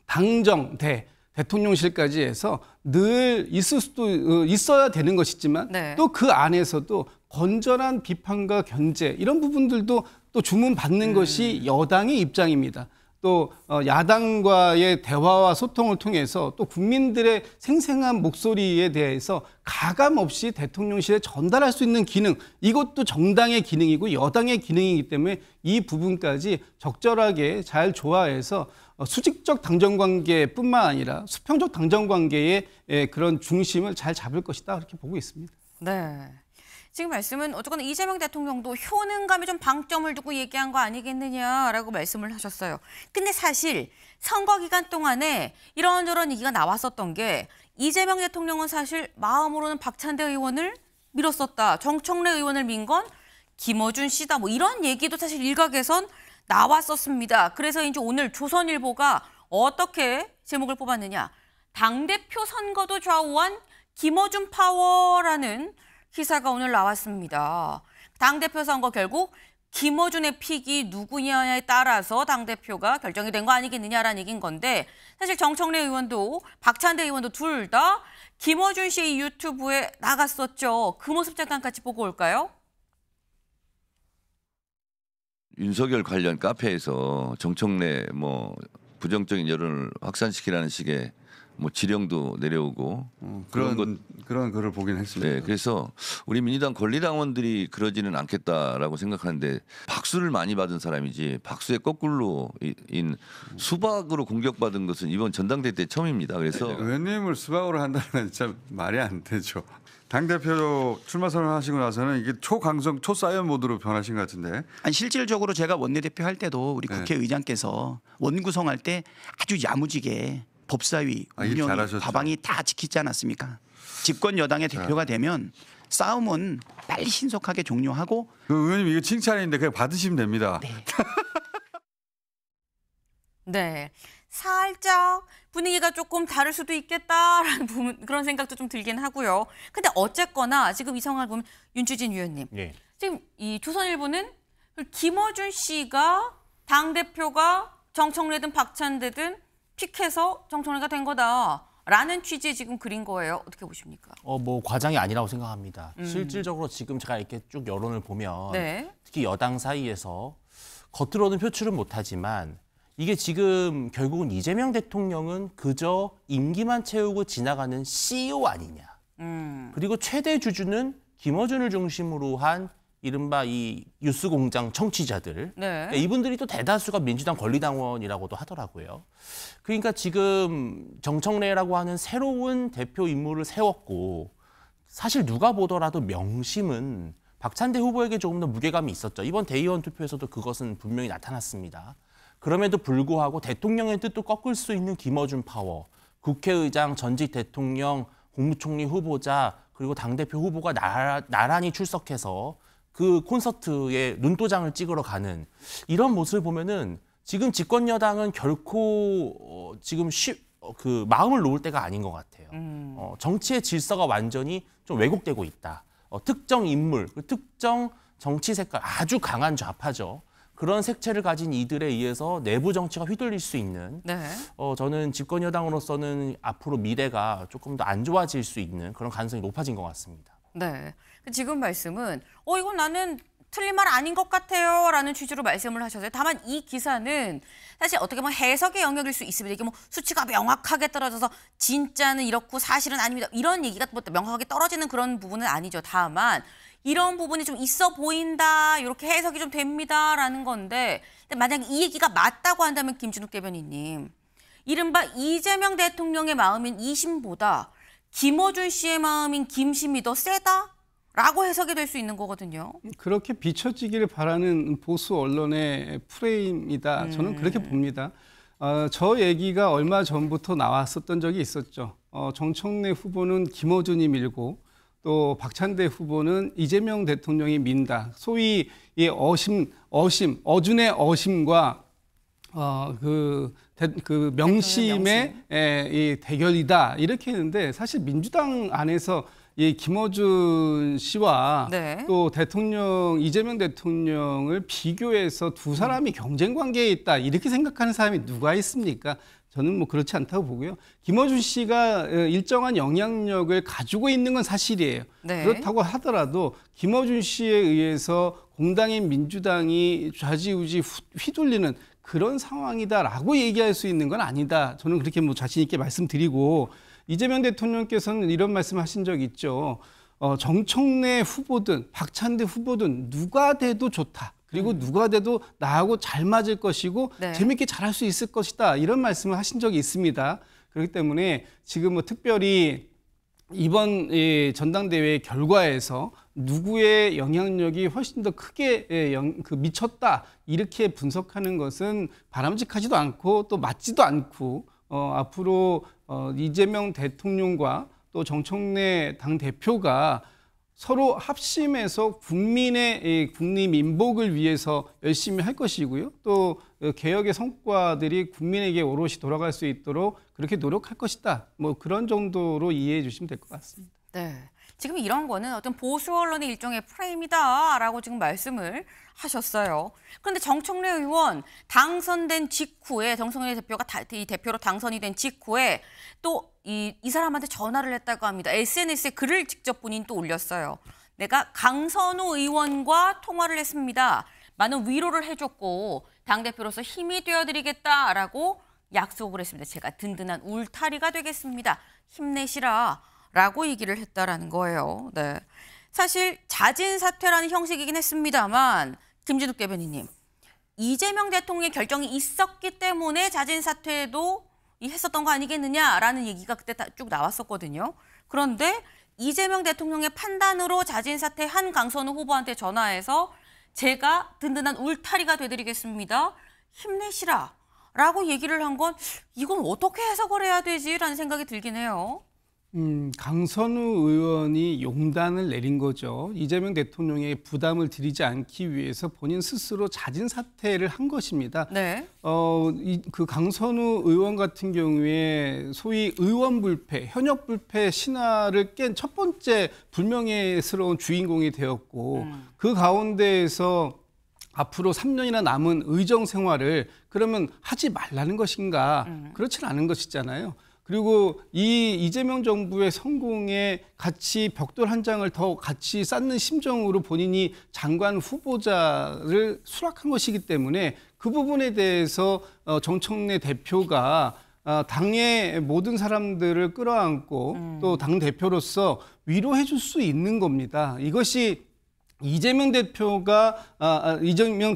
당정대 대통령실까지 해서 늘 있어야 되는 것이지만 네. 또 그 안에서도 건전한 비판과 견제 이런 부분들도 또 주문받는 것이 여당의 입장입니다. 또 야당과의 대화와 소통을 통해서 또 국민들의 생생한 목소리에 대해서 가감 없이 대통령실에 전달할 수 있는 기능 이것도 정당의 기능이고 여당의 기능이기 때문에 이 부분까지 적절하게 잘 조화해서 수직적 당정관계뿐만 아니라 수평적 당정관계의 그런 중심을 잘 잡을 것이다 그렇게 보고 있습니다. 네. 지금 말씀은 어쨌거나 이재명 대통령도 효능감에 좀 방점을 두고 얘기한 거 아니겠느냐라고 말씀을 하셨어요. 근데 사실 선거 기간 동안에 이런저런 얘기가 나왔었던 게 이재명 대통령은 사실 마음으로는 박찬대 의원을 밀었었다. 정청래 의원을 민 건 김어준 씨다. 뭐 이런 얘기도 사실 일각에선 나왔었습니다. 그래서 이제 오늘 조선일보가 어떻게 제목을 뽑았느냐. 당대표 선거도 좌우한 김어준 파워라는 기사가 오늘 나왔습니다. 당대표 선거 결국 김어준의 픽이 누구냐에 따라서 당대표가 결정이 된 거 아니겠느냐라는 얘기인 건데 사실 정청래 의원도 박찬대 의원도 둘 다 김어준 씨의 유튜브에 나갔었죠. 그 모습 잠깐 같이 보고 올까요? 윤석열 관련 카페에서 정청래 부정적인 여론을 확산시키라는 식의 지령도 내려오고 그런 글을 보긴 했습니다. 네, 그래서 우리 민주당 권리당원들이 그러지는 않겠다라고 생각하는데 박수를 많이 받은 사람이지 박수의 거꾸로인 수박으로 공격받은 것은 이번 전당대회 때 처음입니다. 그래서 의원님을 수박으로 한다는 건 진짜 말이 안 되죠. 당대표 출마 선언하시고 나서는 이게 초강성 초사이언 모드로 변하신 것 같은데. 아니 실질적으로 제가 원내대표 할 때도 우리 국회의장께서 원구성할 때 아주 야무지게 법사위, 운영, 과방이 다 지키지 않았습니까? 집권 여당의 대표가 되면 싸움은 빨리 신속하게 종료하고. 의원님 이거 칭찬인데 그냥 받으시면 됩니다. 네. 네. 살짝 분위기가 조금 다를 수도 있겠다라는 부분, 그런 생각도 좀 들긴 하고요. 근데 어쨌거나 지금 이 상황을 보면 윤주진 위원님. 네. 지금 이 조선일보는 김어준 씨가 당대표가 정청래든 박찬대든 픽해서 정청래가 된 거다라는 취지의 지금 그린 거예요. 어떻게 보십니까? 뭐 과장이 아니라고 생각합니다. 실질적으로 지금 제가 이렇게 쭉 여론을 보면 네. 특히 여당 사이에서 겉으로는 표출은 못하지만 이게 지금 결국은 이재명 대통령은 그저 임기만 채우고 지나가는 CEO 아니냐. 그리고 최대 주주는 김어준을 중심으로 한 이른바 이 뉴스공장 청취자들. 네. 이분들이 또 대다수가 민주당 권리당원이라고도 하더라고요. 그러니까 지금 정청래라고 하는 새로운 대표 인물을 세웠고 사실 누가 보더라도 명심은 박찬대 후보에게 조금 더 무게감이 있었죠. 이번 대의원 투표에서도 그것은 분명히 나타났습니다. 그럼에도 불구하고 대통령의 뜻도 꺾을 수 있는 김어준 파워, 국회의장, 전직 대통령, 국무총리 후보자, 그리고 당대표 후보가 나란히 출석해서 그 콘서트에 눈도장을 찍으러 가는 이런 모습을 보면은 지금 집권 여당은 결코 지금 그 마음을 놓을 때가 아닌 것 같아요. 정치의 질서가 완전히 좀 왜곡되고 있다. 특정 인물, 특정 정치 색깔 아주 강한 좌파죠. 그런 색채를 가진 이들에 의해서 내부 정치가 휘둘릴 수 있는 네. 저는 집권 여당으로서는 앞으로 미래가 조금 더 안 좋아질 수 있는 그런 가능성이 높아진 것 같습니다. 네. 지금 말씀은 이건 나는 틀린 말 아닌 것 같아요 라는 취지로 말씀을 하셨어요. 다만 이 기사는 사실 어떻게 보면 해석의 영역일 수 있습니다. 이게 뭐 수치가 명확하게 떨어져서 진짜는 이렇고 사실은 아닙니다. 이런 얘기가 뭐 명확하게 떨어지는 그런 부분은 아니죠. 다만 이런 부분이 좀 있어 보인다, 이렇게 해석이 좀 됩니다라는 건데 만약에 이 얘기가 맞다고 한다면 김준욱 대변인님, 이른바 이재명 대통령의 마음인 이심보다 김어준 씨의 마음인 김심이 더 세다라고 해석이 될 수 있는 거거든요. 그렇게 비춰지기를 바라는 보수 언론의 프레임이다. 저는 그렇게 봅니다. 저 얘기가 얼마 전부터 나왔었던 적이 있었죠. 정청래 후보는 김어준이 밀고 또 박찬대 후보는 이재명 대통령이 민다. 소위 이 어준의 어심과 그 명심의 이 대결이다. 이렇게 했는데 사실 민주당 안에서 이 김어준 씨와 네. 또 이재명 대통령을 비교해서 두 사람이 경쟁 관계에 있다. 이렇게 생각하는 사람이 누가 있습니까? 저는 뭐 그렇지 않다고 보고요. 김어준 씨가 일정한 영향력을 가지고 있는 건 사실이에요. 네. 그렇다고 하더라도 김어준 씨에 의해서 공당인 민주당이 좌지우지 휘둘리는 그런 상황이다라고 얘기할 수 있는 건 아니다. 저는 그렇게 뭐 자신 있게 말씀드리고, 이재명 대통령께서는 이런 말씀하신 적 있죠. 정청래 후보든 박찬대 후보든 누가 돼도 좋다. 그리고 누가 돼도 나하고 잘 맞을 것이고 네. 재밌게 잘할 수 있을 것이다. 이런 말씀을 하신 적이 있습니다. 그렇기 때문에 지금 뭐 특별히 이번 전당대회 결과에서 누구의 영향력이 훨씬 더 크게 미쳤다. 이렇게 분석하는 것은 바람직하지도 않고 또 맞지도 않고 앞으로 이재명 대통령과 또 정청래 당대표가 서로 합심해서 국민의 국민민복을 위해서 열심히 할 것이고요. 또 개혁의 성과들이 국민에게 오롯이 돌아갈 수 있도록 그렇게 노력할 것이다. 뭐 그런 정도로 이해해 주시면 될 것 같습니다. 네. 지금 이런 거는 어떤 보수 언론의 일종의 프레임이다라고 지금 말씀을 하셨어요. 그런데 정청래 의원 당선된 직후에, 정청래 대표가 이 대표로 당선이 된 직후에 또 이 사람한테 전화를 했다고 합니다. SNS에 글을 직접 본인이 또 올렸어요. 내가 강선우 의원과 통화를 했습니다. 많은 위로를 해줬고 당대표로서 힘이 되어드리겠다라고 약속을 했습니다. 제가 든든한 울타리가 되겠습니다. 힘내시라. 라고 얘기를 했다라는 거예요. 네. 사실 자진 사퇴라는 형식이긴 했습니다만 김진욱 대변인님, 이재명 대통령의 결정이 있었기 때문에 자진 사퇴도 했었던 거 아니겠느냐라는 얘기가 그때 쭉 나왔었거든요. 그런데 이재명 대통령의 판단으로 자진 사퇴한 강선우 후보한테 전화해서 제가 든든한 울타리가 되드리겠습니다. 힘내시라. 라고 얘기를 한 건 이건 어떻게 해석을 해야 되지라는 생각이 들긴 해요. 강선우 의원이 용단을 내린 거죠. 이재명 대통령에게 부담을 드리지 않기 위해서 본인 스스로 자진 사퇴를 한 것입니다. 네. 그 강선우 의원 같은 경우에 소위 의원 불패, 현역 불패 신화를 깬 첫 번째 불명예스러운 주인공이 되었고 그 가운데에서 앞으로 3년이나 남은 의정 생활을 그러면 하지 말라는 것인가? 그렇지는 않은 것이잖아요. 그리고 이 이재명 정부의 성공에 같이 벽돌 한 장을 더 같이 쌓는 심정으로 본인이 장관 후보자를 수락한 것이기 때문에 그 부분에 대해서 정청래 대표가 당의 모든 사람들을 끌어안고 또 당대표로서 위로해 줄 수 있는 겁니다. 이것이 이재명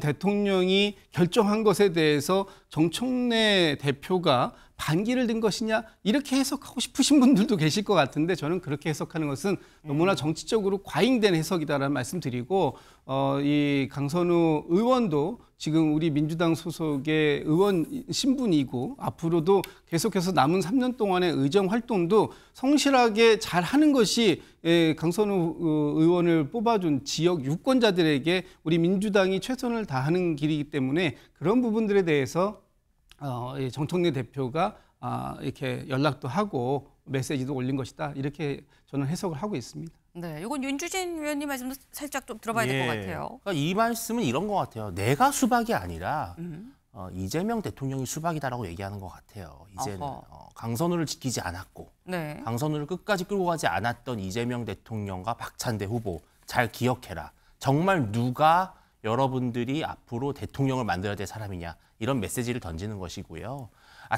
대통령이 결정한 것에 대해서 정청래 대표가 반기를 든 것이냐 이렇게 해석하고 싶으신 분들도 계실 것 같은데 저는 그렇게 해석하는 것은 너무나 정치적으로 과잉된 해석이다라는 말씀드리고 이 강선우 의원도 지금 우리 민주당 소속의 의원 신분이고 앞으로도 계속해서 남은 3년 동안의 의정 활동도 성실하게 잘하는 것이 강선우 의원을 뽑아준 지역 유권자들에게 우리 민주당이 최선을 다하는 길이기 때문에 그런 부분들에 대해서 정청래 대표가 이렇게 연락도 하고 메시지도 올린 것이다. 이렇게 저는 해석을 하고 있습니다. 네, 이건 윤주진 위원님 말씀도 살짝 좀 들어봐야 될 것 같아요. 그러니까 이 말씀은 이런 것 같아요. 내가 수박이 아니라 이재명 대통령이 수박이다라고 얘기하는 것 같아요. 이제는 강선우를 지키지 않았고 네. 강선우를 끝까지 끌고 가지 않았던 이재명 대통령과 박찬대 후보 잘 기억해라. 정말 누가 여러분들이 앞으로 대통령을 만들어야 될 사람이냐. 이런 메시지를 던지는 것이고요.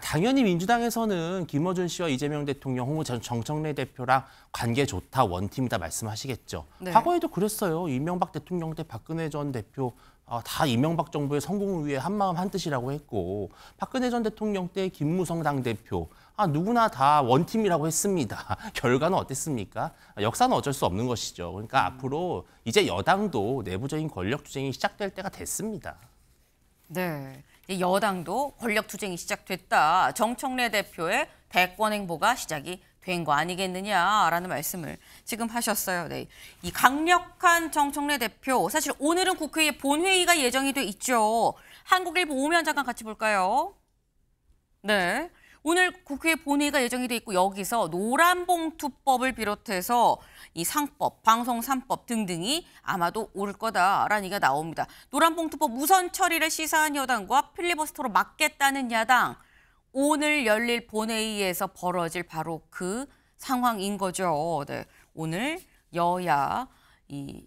당연히 민주당에서는 김어준 씨와 이재명 대통령, 홍 정청래 대표랑 관계 좋다, 원팀이다 말씀하시겠죠. 네. 과거에도 그랬어요. 이명박 대통령 때 박근혜 전 대표 다 이명박 정부의 성공을 위해 한마음 한뜻이라고 했고 박근혜 전 대통령 때 김무성 당대표 누구나 다 원팀이라고 했습니다. 결과는 어땠습니까? 역사는 어쩔 수 없는 것이죠. 그러니까 앞으로 이제 여당도 내부적인 권력 투쟁이 시작될 때가 됐습니다. 네. 여당도 권력 투쟁이 시작됐다. 정청래 대표의 대권 행보가 시작이 된 거 아니겠느냐라는 말씀을 지금 하셨어요. 네. 이 강력한 정청래 대표, 사실 오늘은 국회의 본회의가 예정이 돼 있죠. 한국일보 오면 잠깐 같이 볼까요? 네. 오늘 국회 본회의가 예정이 돼 있고 여기서 노란봉투법을 비롯해서 이 상법, 방송 3법 등등이 아마도 오를 거다라는 얘기가 나옵니다. 노란봉투법 우선 처리를 시사한 여당과 필리버스터로 막겠다는 야당. 오늘 열릴 본회의에서 벌어질 바로 그 상황인 거죠. 네. 오늘 여야 이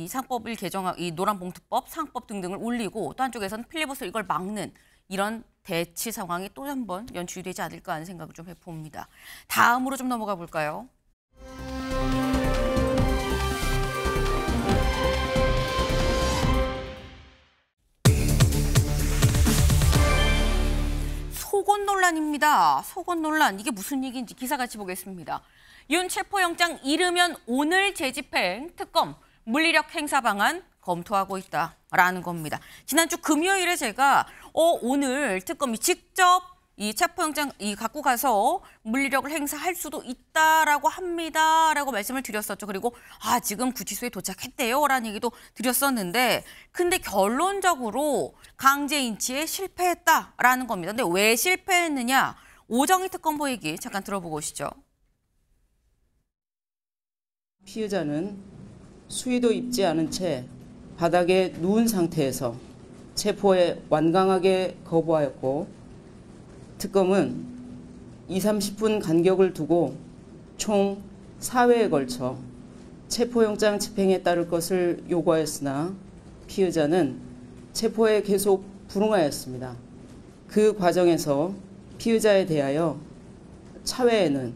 상법을 개정한 이 노란봉투법, 상법 등등을 올리고 또 한쪽에서는 필리버스터 이걸 막는 이런 대치 상황이 또 한 번 연출이 되지 않을까 하는 생각을 좀 해봅니다. 다음으로 좀 넘어가 볼까요? 속옷 논란입니다. 속옷 논란, 이게 무슨 얘기인지 기사 같이 보겠습니다. 윤 체포영장 이르면 오늘 재집행, 특검, 물리력 행사 방안 검토하고 있다라는 겁니다. 지난주 금요일에 제가 오늘 특검이 직접 이 체포영장 갖고 가서 물리력을 행사할 수도 있다라고 합니다라고 말씀을 드렸었죠. 그리고 지금 구치소에 도착했대요라는 얘기도 드렸었는데 근데 결론적으로 강제 인치에 실패했다라는 겁니다. 근데 왜 실패했느냐? 오정희 특검보 얘기 잠깐 들어보고 오시죠. 피의자는 수의도 입지 않은 채 바닥에 누운 상태에서 체포에 완강하게 거부하였고 특검은 20-30분 간격을 두고 총 4회에 걸쳐 체포영장 집행에 따를 것을 요구하였으나 피의자는 체포에 계속 불응하였습니다. 그 과정에서 피의자에 대하여 차회에는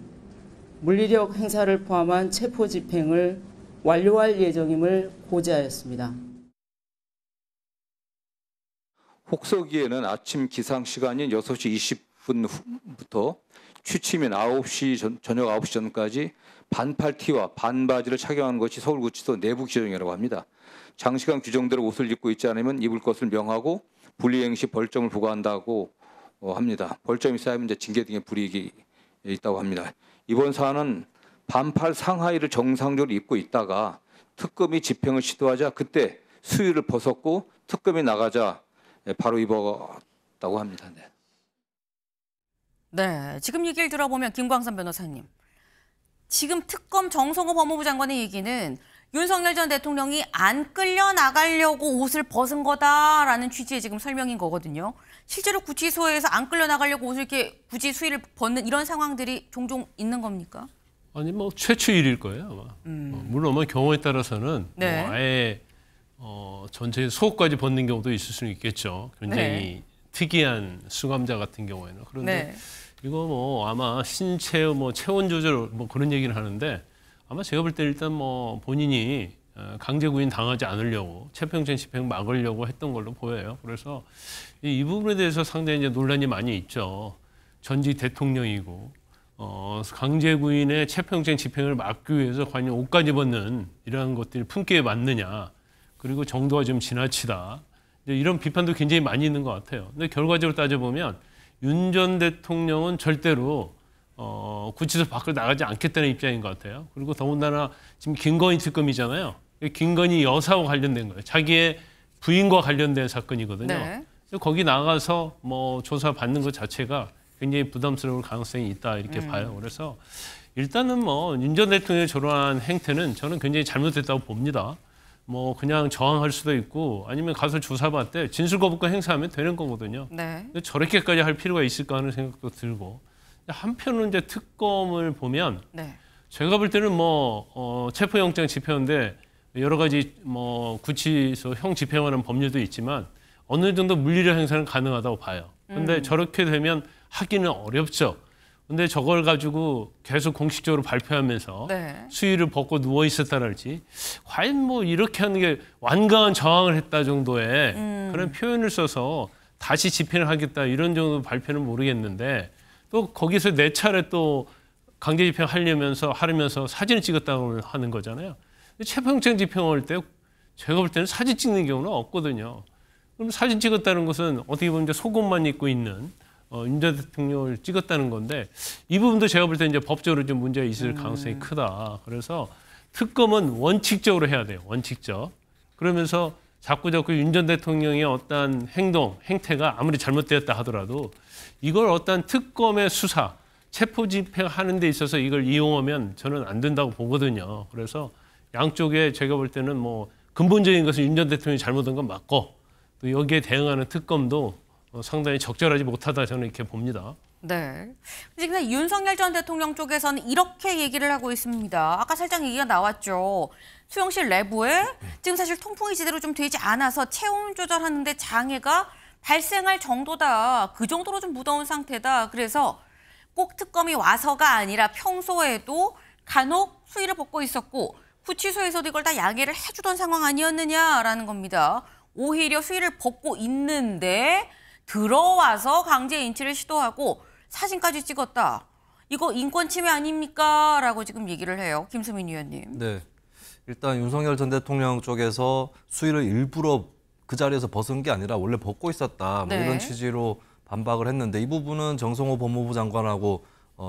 물리력 행사를 포함한 체포 집행을 완료할 예정임을 고지하였습니다. 혹서기에는 아침 기상 시간인 6시 20분부터 취침인 저녁 9시 전까지 반팔 티와 반바지를 착용하는 것이 서울구치소 내부 규정이라고 합니다. 장시간 규정대로 옷을 입고 있지 않으면 입을 것을 명하고 불이행 시 벌점을 부과한다고 합니다. 벌점이 쌓이면 이제 징계 등의 불이익이 있다고 합니다. 이번 사안은 반팔 상하의를 정상적으로 입고 있다가 특검이 집행을 시도하자 그때 수의를 벗었고 특검이 나가자 바로 입었다고 합니다. 네. 네, 지금 얘기를 들어보면 김광선 변호사님. 지금 특검 정성호 법무부 장관의 얘기는 윤석열 전 대통령이 안 끌려나가려고 옷을 벗은 거다라는 취지의 지금 설명인 거거든요. 실제로 구치소에서 안 끌려나가려고 옷을 이렇게 굳이 수의를 벗는 이런 상황들이 종종 있는 겁니까? 아니 뭐 최초일일 거예요 아마. 물론 뭐 경우에 따라서는 네. 뭐 아예 전체 속옷까지 벗는 경우도 있을 수는 있겠죠. 굉장히 네. 특이한 수감자 같은 경우에는. 그런데 네. 이거 뭐 아마 신체 뭐 체온 조절 뭐 그런 얘기를 하는데 아마 제가 볼 때 일단 뭐 본인이 강제 구인 당하지 않으려고 체포영장 집행 막으려고 했던 걸로 보여요. 그래서 이 부분에 대해서 상당히 이제 논란이 많이 있죠. 전직 대통령이고 강제 구인의 체포영장 집행을 막기 위해서 과연 옷까지 벗는 이러한 것들이 품격에 맞느냐. 그리고 정도가 좀 지나치다. 이런 비판도 굉장히 많이 있는 것 같아요. 근데 결과적으로 따져보면 윤 전 대통령은 절대로 구치소 밖으로 나가지 않겠다는 입장인 것 같아요. 그리고 더군다나 지금 김건희 특검이잖아요. 김건희 여사와 관련된 거예요. 자기의 부인과 관련된 사건이거든요. 네. 거기 나가서 뭐 조사 받는 것 자체가 굉장히 부담스러울 가능성이 있다 이렇게 봐요. 그래서 일단은 뭐 윤 전 대통령의 저러한 행태는 저는 굉장히 잘못됐다고 봅니다. 뭐 그냥 저항할 수도 있고 아니면 가서 조사받되 진술거부권 행사하면 되는 거거든요. 네. 근데 저렇게까지 할 필요가 있을까 하는 생각도 들고 한편으로는 이제 특검을 보면 네. 제가 볼 때는 뭐 체포영장 집행인데 여러 가지 뭐 구치소 형 집행하는 법률도 있지만 어느 정도 물리력 행사는 가능하다고 봐요. 근데 저렇게 되면 하기는 어렵죠. 근데 저걸 가지고 계속 공식적으로 발표하면서 네. 수의를 벗고 누워 있었다랄지 과연 뭐 이렇게 하는 게 완강한 저항을 했다 정도의 그런 표현을 써서 다시 집행을 하겠다 이런 정도 발표는 모르겠는데 또 거기서 네 차례 또 강제 집행하려면서 하려면서 사진을 찍었다고 하는 거잖아요. 체포영장 집행할 때 제가 볼 때는 사진 찍는 경우는 없거든요. 그럼 사진 찍었다는 것은 어떻게 보면 이제 속옷만 입고 있는 윤 전 대통령을 찍었다는 건데 이 부분도 제가 볼 때 이제 법적으로 좀 문제가 있을 가능성이 크다. 그래서 특검은 원칙적으로 해야 돼요. 원칙적. 그러면서 자꾸 윤 전 대통령의 어떤 행동, 행태가 아무리 잘못되었다 하더라도 이걸 어떤 특검의 수사, 체포 집행하는 데 있어서 이걸 이용하면 저는 안 된다고 보거든요. 그래서 양쪽에 제가 볼 때는 뭐 근본적인 것은 윤 전 대통령이 잘못한 건 맞고 또 여기에 대응하는 특검도 상당히 적절하지 못하다 저는 이렇게 봅니다. 네. 지금 윤석열 전 대통령 쪽에서는 이렇게 얘기를 하고 있습니다. 아까 살짝 얘기가 나왔죠. 수용실 내부에 지금 사실 통풍이 제대로 좀 되지 않아서 체온 조절하는데 장애가 발생할 정도다. 그 정도로 좀 무더운 상태다. 그래서 꼭 특검이 와서가 아니라 평소에도 간혹 수의를 벗고 있었고 구치소에서도 이걸 다 양해를 해주던 상황 아니었느냐라는 겁니다. 오히려 수의를 벗고 있는데 들어와서 강제 인치를 시도하고 사진까지 찍었다. 이거 인권 침해 아닙니까? 라고 지금 얘기를 해요. 김수민 의원님. 네. 일단 윤석열 전 대통령 쪽에서 수의를 일부러 그 자리에서 벗은 게 아니라 원래 벗고 있었다. 뭐 네. 이런 취지로 반박을 했는데 이 부분은 정성호 법무부 장관하고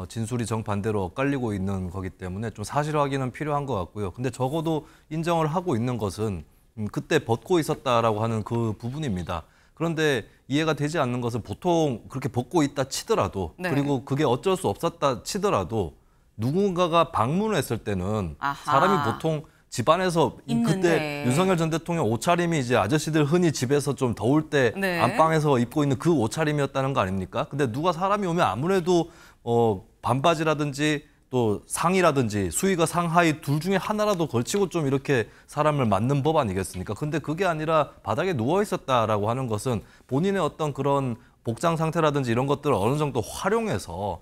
진술이 정반대로 엇갈리고 있는 거기 때문에 좀 사실 확인은 필요한 것 같고요. 근데 적어도 인정을 하고 있는 것은 그때 벗고 있었다라고 하는 그 부분입니다. 그런데 이해가 되지 않는 것은 보통 그렇게 벗고 있다 치더라도 네. 그리고 그게 어쩔 수 없었다 치더라도 누군가가 방문을 했을 때는 아하. 사람이 보통 집안에서 있는데. 그때 윤석열 전 대통령 옷차림이 이제 아저씨들 흔히 집에서 좀 더울 때 네. 안방에서 입고 있는 그 옷차림이었다는 거 아닙니까? 근데 누가 사람이 오면 아무래도 반바지라든지 또 상의라든지 수의가 상하의 둘 중에 하나라도 걸치고 좀 이렇게 사람을 맞는 법 아니겠습니까? 근데 그게 아니라 바닥에 누워 있었다라고 하는 것은 본인의 어떤 그런 복장 상태라든지 이런 것들을 어느 정도 활용해서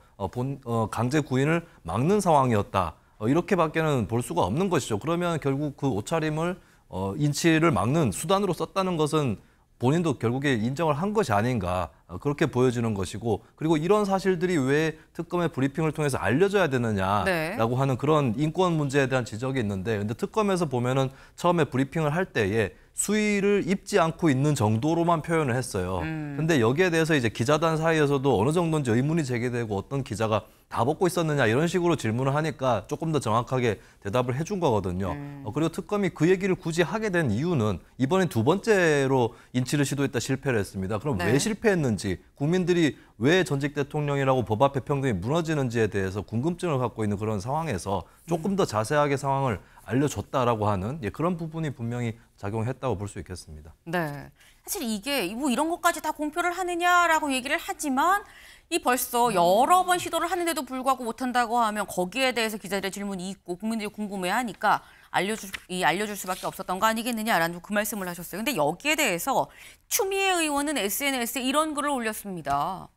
강제 구인을 막는 상황이었다. 이렇게밖에는 볼 수가 없는 것이죠. 그러면 결국 그 옷차림을 인치를 막는 수단으로 썼다는 것은 본인도 결국에 인정을 한 것이 아닌가 그렇게 보여지는 것이고 그리고 이런 사실들이 왜 특검의 브리핑을 통해서 알려져야 되느냐라고 네. 하는 그런 인권 문제에 대한 지적이 있는데 근데 특검에서 보면은 처음에 브리핑을 할 때에 수의를 입지 않고 있는 정도로만 표현을 했어요. 근데 여기에 대해서 이제 기자단 사이에서도 어느 정도인지 의문이 제기되고 어떤 기자가 다 벗고 있었느냐 이런 식으로 질문을 하니까 조금 더 정확하게 대답을 해준 거거든요. 그리고 특검이 그 얘기를 굳이 하게 된 이유는 이번엔 두 번째로 인치를 시도했다 실패를 했습니다. 그럼 네. 왜 실패했는지 국민들이 왜 전직 대통령이라고 법 앞에 평등이 무너지는지에 대해서 궁금증을 갖고 있는 그런 상황에서 조금 더 자세하게 상황을 알려줬다라고 하는 그런 부분이 분명히 작용했다고 볼 수 있겠습니다. 네. 사실 이게 뭐 이런 것까지 다 공표를 하느냐라고 얘기를 하지만 벌써 여러 번 시도를 하는데도 불구하고 못한다고 하면 거기에 대해서 기자들의 질문이 있고 국민들이 궁금해하니까 알려줄 수밖에 없었던 거 아니겠느냐라는 그 말씀을 하셨어요. 근데 여기에 대해서 추미애 의원은 SNS에 이런 글을 올렸습니다.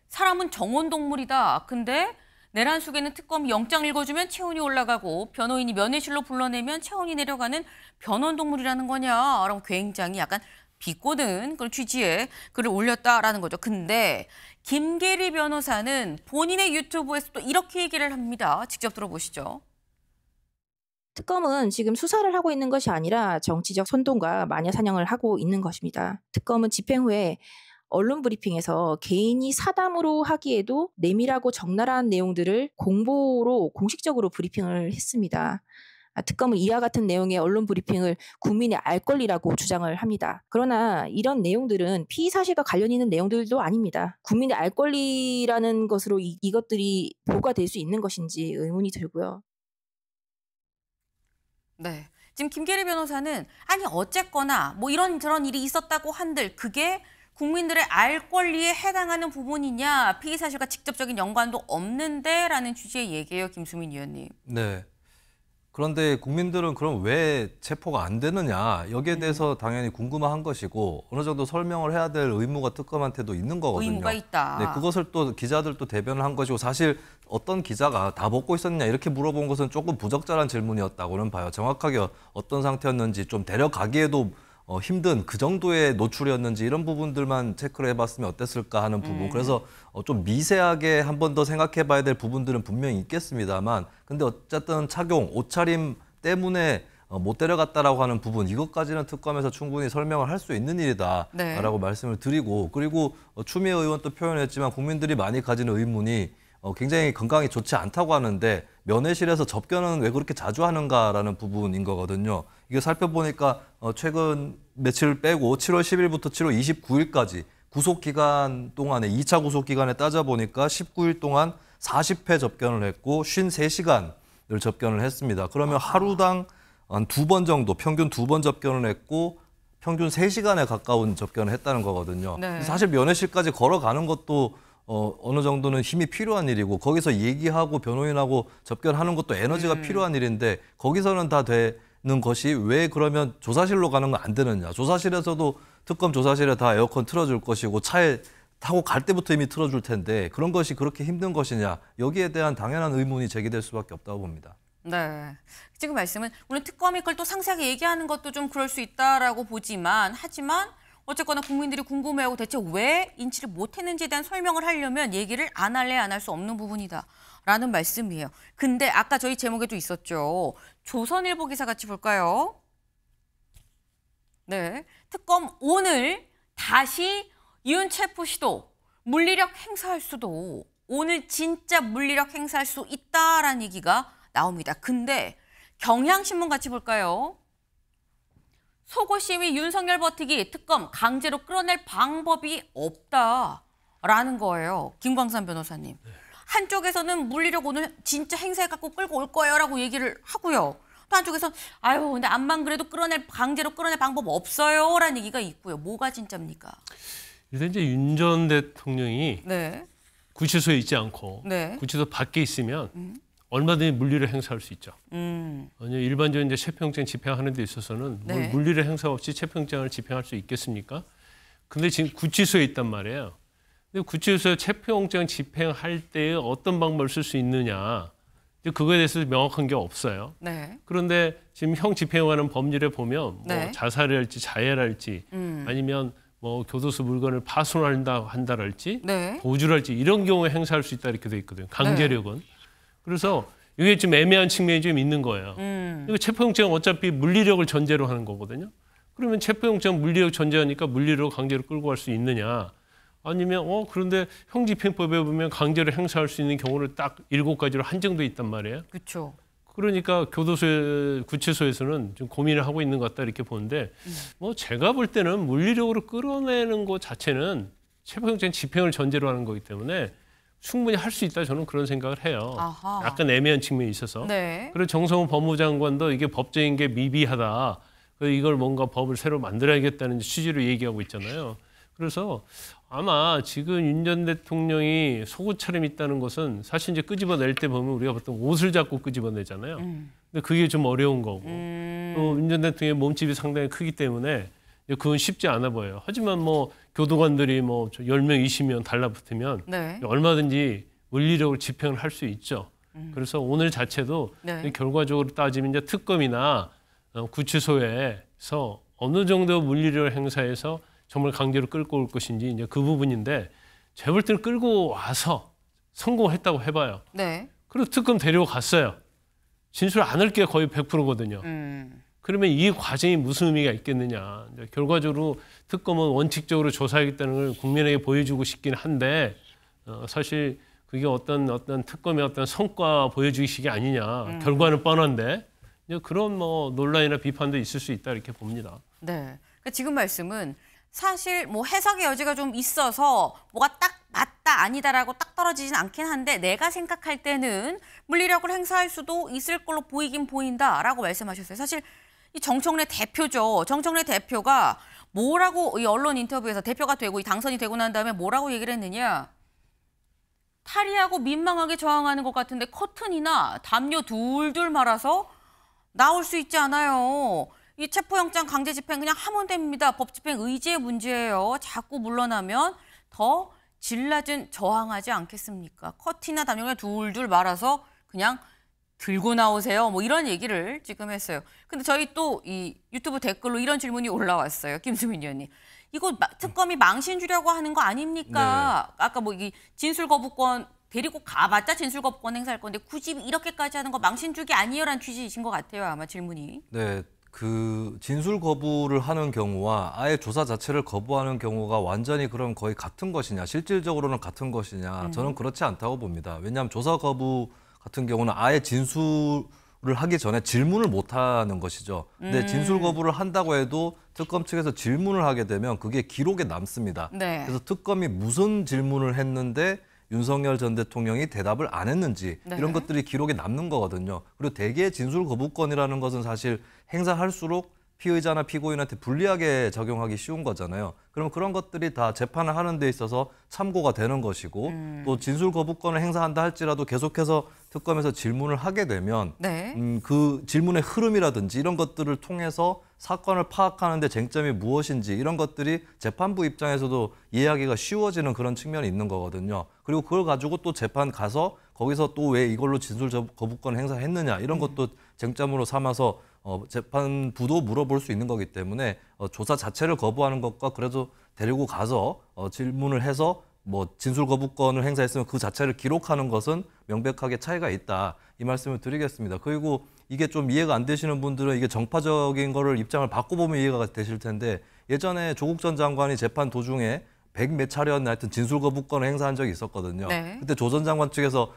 사람은 정원동물이다. 근데 내란 속에는 특검이 영장 읽어주면 체온이 올라가고 변호인이 면회실로 불러내면 체온이 내려가는 변원동물이라는 거냐라고 굉장히 약간 비꼬는 그런 취지의 글을 올렸다라는 거죠. 근데 김계리 변호사는 본인의 유튜브에서 또 이렇게 얘기를 합니다. 직접 들어보시죠. 특검은 지금 수사를 하고 있는 것이 아니라 정치적 선동과 마녀 사냥을 하고 있는 것입니다. 특검은 집행 후에 언론 브리핑에서 개인이 사담으로 하기에도 내밀하고 적나라한 내용들을 공보로 공식적으로 브리핑을 했습니다. 특검은 이와 같은 내용의 언론 브리핑을 국민이 알 권리라고 주장을 합니다. 그러나 이런 내용들은 피의 사실과 관련 있는 내용들도 아닙니다. 국민이 알 권리라는 것으로 이것들이 보고가 될 수 있는 것인지 의문이 들고요. 네. 지금 김계리 변호사는 아니 어쨌거나 뭐 이런저런 일이 있었다고 한들 그게 국민들의 알 권리에 해당하는 부분이냐 피의 사실과 직접적인 연관도 없는데 라는 취지의 얘기예요. 김수민 의원님. 네. 그런데 국민들은 그럼 왜 체포가 안 되느냐 여기에 대해서 당연히 궁금한 것이고 어느 정도 설명을 해야 될 의무가 특검한테도 있는 거거든요. 의무가 있다. 네, 그것을 또 기자들도 대변을 한 것이고 사실 어떤 기자가 다 먹고 있었느냐 이렇게 물어본 것은 조금 부적절한 질문이었다고는 봐요. 정확하게 어떤 상태였는지 좀 데려가기에도 힘든 그 정도의 노출이었는지 이런 부분들만 체크를 해봤으면 어땠을까 하는 부분. 그래서 좀 미세하게 한 번 더 생각해봐야 될 부분들은 분명히 있겠습니다만 근데 어쨌든 착용, 옷차림 때문에 못 데려갔다라고 하는 부분 이것까지는 특검에서 충분히 설명을 할 수 있는 일이다라고 말씀을 드리고 그리고 추미애 의원도 표현했지만 국민들이 많이 가지는 의문이 굉장히 건강이 좋지 않다고 하는데 면회실에서 접견은 왜 그렇게 자주 하는가라는 부분인 거거든요. 이게 살펴보니까 최근 며칠 빼고 7월 10일부터 7월 29일까지 구속기간 동안에 2차 구속기간에 따져보니까 19일 동안 40회 접견을 했고 53시간을 접견을 했습니다. 그러면 하루당 한 2번 정도 평균 2번 접견을 했고 평균 3시간에 가까운 접견을 했다는 거거든요. 네. 사실 면회실까지 걸어가는 것도 어느 정도는 힘이 필요한 일이고 거기서 얘기하고 변호인하고 접견하는 것도 에너지가 필요한 일인데 거기서는 다 되는 것이 왜 그러면 조사실로 가는 건 안 되느냐. 조사실에서도 특검 조사실에 다 에어컨 틀어줄 것이고 차에 타고 갈 때부터 이미 틀어줄 텐데 그런 것이 그렇게 힘든 것이냐. 여기에 대한 당연한 의문이 제기될 수밖에 없다고 봅니다. 네. 지금 말씀은 물론 특검이 그걸 또 상세하게 얘기하는 것도 좀 그럴 수 있다라고 보지만 하지만 어쨌거나 국민들이 궁금해하고 대체 왜 인치를 못했는지에 대한 설명을 하려면 얘기를 안 할래 안 할 수 없는 부분이다라는 말씀이에요. 근데 아까 저희 제목에도 있었죠. 조선일보 기사 같이 볼까요? 네, 특검 오늘 다시 윤 체포 시도 물리력 행사할 수도 오늘 진짜 물리력 행사할 수 있다라는 얘기가 나옵니다. 근데 경향신문 같이 볼까요? 속옷시위 윤석열 버티기 특검 강제로 끌어낼 방법이 없다라는 거예요. 김광산 변호사님. 한쪽에서는 물리력 오늘 진짜 행사해갖고 끌고 올 거예요라고 얘기를 하고요. 또 한쪽에서는 아유 근데 암만 그래도 강제로 끌어낼 방법 없어요라는 얘기가 있고요. 뭐가 진짜입니까? 일단 이제 윤 전 대통령이 구치소에 있지 않고 구치소 밖에 있으면 얼마든지 물리를 행사할 수 있죠. 일반적인 이제 체포영장 집행하는 데 있어서는 물리를 행사 없이 체포영장을 집행할 수 있겠습니까? 근데 지금 구치소에 있단 말이에요. 근데 구치소에 체포영장 집행할 때 어떤 방법을 쓸 수 있느냐. 그거에 대해서 명확한 게 없어요. 그런데 지금 형 집행하는 법률에 보면 뭐 자살할지 자해할지 아니면 뭐 교도소 물건을 파손한다랄지 도주할지 이런 경우에 행사할 수 있다 이렇게 돼 있거든요. 강제력은. 그래서 이게 좀 애매한 측면이 좀 있는 거예요. 이거 체포영장은 어차피 물리력을 전제로 하는 거거든요. 그러면 체포영장 물리력 전제하니까 물리력을 강제로 끌고 갈 수 있느냐. 아니면 그런데 형집행법에 보면 강제로 행사할 수 있는 경우를 딱 7가지로 한정돼 있단 말이에요. 그렇죠. 그러니까 구치소에서는 좀 고민을 하고 있는 것 같다 이렇게 보는데 뭐 제가 볼 때는 물리력으로 끌어내는 것 자체는 체포영장 집행을 전제로 하는 거기 때문에 충분히 할 수 있다 저는 그런 생각을 해요. 아하. 약간 애매한 측면이 있어서. 네. 그리고 정성훈 법무장관도 이게 법적인 게 미비하다. 그래서 이걸 뭔가 법을 새로 만들어야겠다는 취지로 얘기하고 있잖아요. 그래서 아마 지금 윤 전 대통령이 속옷 차림 있다는 것은 사실 이제 끄집어낼 때 보면 우리가 보통 옷을 잡고 끄집어내잖아요. 근데 그게 좀 어려운 거고 또 윤 전 대통령의 몸집이 상당히 크기 때문에 그건 쉽지 않아 보여요. 하지만 뭐 교도관들이 뭐 10명, 20명 달라붙으면 네. 얼마든지 물리력으로 집행을 할 수 있죠. 그래서 오늘 자체도 네. 결과적으로 따지면 이제 특검이나 구치소에서 어느 정도 물리력을 행사해서 정말 강제로 끌고 올 것인지 이제 그 부분인데 제가 볼 때는 끌고 와서 성공했다고 해봐요. 네. 그리고 특검 데려갔어요. 진술 안 할 게 거의 100%거든요. 그러면 이 과정이 무슨 의미가 있겠느냐. 결과적으로 특검은 원칙적으로 조사하겠다는 걸 국민에게 보여주고 싶긴 한데 사실 그게 어떤 특검의 어떤 성과 보여주기식이 아니냐. 결과는 뻔한데 그런 뭐 논란이나 비판도 있을 수 있다 이렇게 봅니다. 네. 그러니까 지금 말씀은 사실 뭐 해석의 여지가 좀 있어서 뭐가 딱 맞다 아니다라고 딱 떨어지진 않긴 한데 내가 생각할 때는 물리력을 행사할 수도 있을 걸로 보이긴 보인다라고 말씀하셨어요. 사실 이 정청래 대표죠. 정청래 대표가 뭐라고 이 언론 인터뷰에서 대표가 되고 당선이 되고 난 다음에 뭐라고 얘기를 했느냐. 탈의하고 민망하게 저항하는 것 같은데 커튼이나 담요 둘둘 말아서 나올 수 있지 않아요. 이 체포영장 강제 집행 그냥 하면 됩니다. 법 집행 의지의 문제예요. 자꾸 물러나면 더 질 낮은 저항하지 않겠습니까? 커튼이나 담요 그냥 둘둘 말아서 그냥 들고 나오세요. 뭐 이런 얘기를 지금 했어요. 근데 저희 또 이 유튜브 댓글로 이런 질문이 올라왔어요. 김수민 의원님. 이거 특검이 망신 주려고 하는 거 아닙니까? 네. 아까 뭐 이 진술 거부권 데리고 가봤자 진술 거부권 행사할 건데 굳이 이렇게까지 하는 거 망신 주기 아니에요라는 취지이신 것 같아요. 아마 질문이. 네. 그 진술 거부를 하는 경우와 아예 조사 자체를 거부하는 경우가 완전히 그럼 거의 같은 것이냐, 실질적으로는 같은 것이냐, 저는 그렇지 않다고 봅니다. 왜냐하면 조사 거부 같은 경우는 아예 진술을 하기 전에 질문을 못 하는 것이죠. 근데 진술 거부를 한다고 해도 특검 측에서 질문을 하게 되면 그게 기록에 남습니다. 네. 그래서 특검이 무슨 질문을 했는데 윤석열 전 대통령이 대답을 안 했는지 네. 이런 것들이 기록에 남는 거거든요. 그리고 대개의 진술 거부권이라는 것은 사실 행사할수록 피의자나 피고인한테 불리하게 적용하기 쉬운 거잖아요. 그럼 그런 것들이 다 재판을 하는 데 있어서 참고가 되는 것이고 또 진술 거부권을 행사한다 할지라도 계속해서 특검에서 질문을 하게 되면 네. 그 질문의 흐름이라든지 이런 것들을 통해서 사건을 파악하는 데 쟁점이 무엇인지 이런 것들이 재판부 입장에서도 이해하기가 쉬워지는 그런 측면이 있는 거거든요. 그리고 그걸 가지고 또 재판 가서 거기서 또 왜 이걸로 진술 거부권 행사했느냐 이런 것도 쟁점으로 삼아서 재판부도 물어볼 수 있는 거기 때문에 조사 자체를 거부하는 것과 그래도 데리고 가서 질문을 해서 뭐 진술 거부권을 행사했으면 그 자체를 기록하는 것은 명백하게 차이가 있다. 이 말씀을 드리겠습니다. 그리고 이게 좀 이해가 안 되시는 분들은 이게 정파적인 거를 입장을 바꿔보면 이해가 되실 텐데 예전에 조국 전 장관이 재판 도중에 100몇 차례였나 하여튼 진술 거부권을 행사한 적이 있었거든요. 네. 그때 조 전 장관 측에서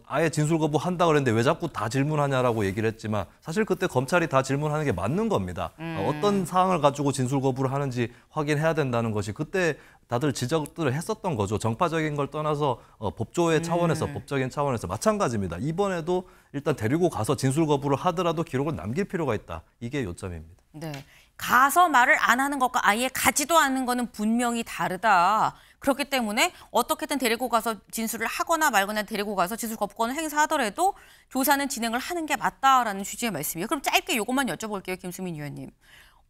아예 진술 거부한다 그랬는데 왜 자꾸 다 질문하냐라고 얘기를 했지만 사실 그때 검찰이 다 질문하는 게 맞는 겁니다. 어떤 사항을 가지고 진술 거부를 하는지 확인해야 된다는 것이 그때 다들 지적들을 했었던 거죠. 정파적인 걸 떠나서 법조의 차원에서 법적인 차원에서 마찬가지입니다. 이번에도 일단 데리고 가서 진술 거부를 하더라도 기록을 남길 필요가 있다. 이게 요점입니다. 네. 가서 말을 안 하는 것과 아예 가지도 않는 거는 분명히 다르다. 그렇기 때문에 어떻게든 데리고 가서 진술을 하거나 말거나 데리고 가서 진술 거부권을 행사하더라도 조사는 진행을 하는 게 맞다라는 취지의 말씀이에요. 그럼 짧게 이것만 여쭤볼게요. 김수민 의원님.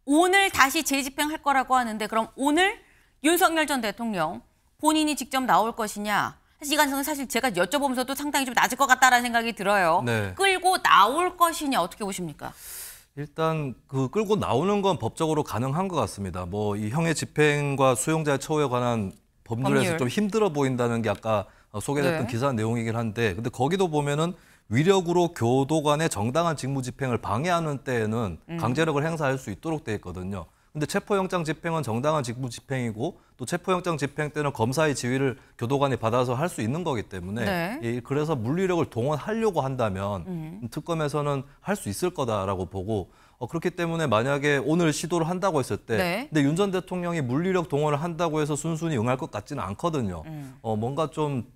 오늘 다시 재집행할 거라고 하는데 그럼 오늘 윤석열 전 대통령 본인이 직접 나올 것이냐. 사실 이 가능성은 사실 제가 여쭤보면서도 상당히 좀 낮을 것 같다라는 생각이 들어요. 네. 끌고 나올 것이냐 어떻게 보십니까? 일단 그 끌고 나오는 건 법적으로 가능한 것 같습니다. 뭐 이 형의 집행과 수용자의 처우에 관한 법률에서 좀 힘들어 보인다는 게 아까 소개됐던 네. 기사 내용이긴 한데 근데 거기도 보면은 위력으로 교도관의 정당한 직무 집행을 방해하는 때에는 강제력을 행사할 수 있도록 돼 있거든요. 근데 체포영장 집행은 정당한 직무 집행이고 또 체포영장 집행 때는 검사의 지휘를 교도관이 받아서 할 수 있는 거기 때문에 네. 그래서 물리력을 동원하려고 한다면 특검에서는 할 수 있을 거다라고 보고 그렇기 때문에 만약에 오늘 시도를 한다고 했을 때 네. 근데 윤 전 대통령이 물리력 동원을 한다고 해서 순순히 응할 것 같지는 않거든요. 뭔가 좀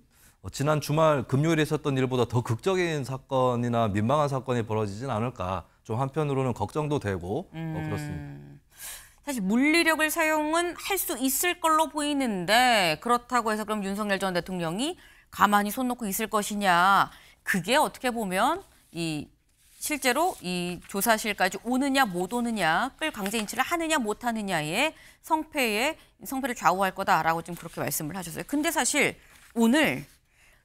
지난 주말 금요일에 있었던 일보다 더 극적인 사건이나 민망한 사건이 벌어지진 않을까 좀 한편으로는 걱정도 되고 그렇습니다. 사실 물리력을 사용은 할 수 있을 걸로 보이는데 그렇다고 해서 그럼 윤석열 전 대통령이 가만히 손 놓고 있을 것이냐. 그게 어떻게 보면 실제로 이 조사실까지 오느냐 못 오느냐, 끌 강제 인치를 하느냐 못 하느냐의 성패를 좌우할 거다라고 지금 그렇게 말씀을 하셨어요. 근데 사실 오늘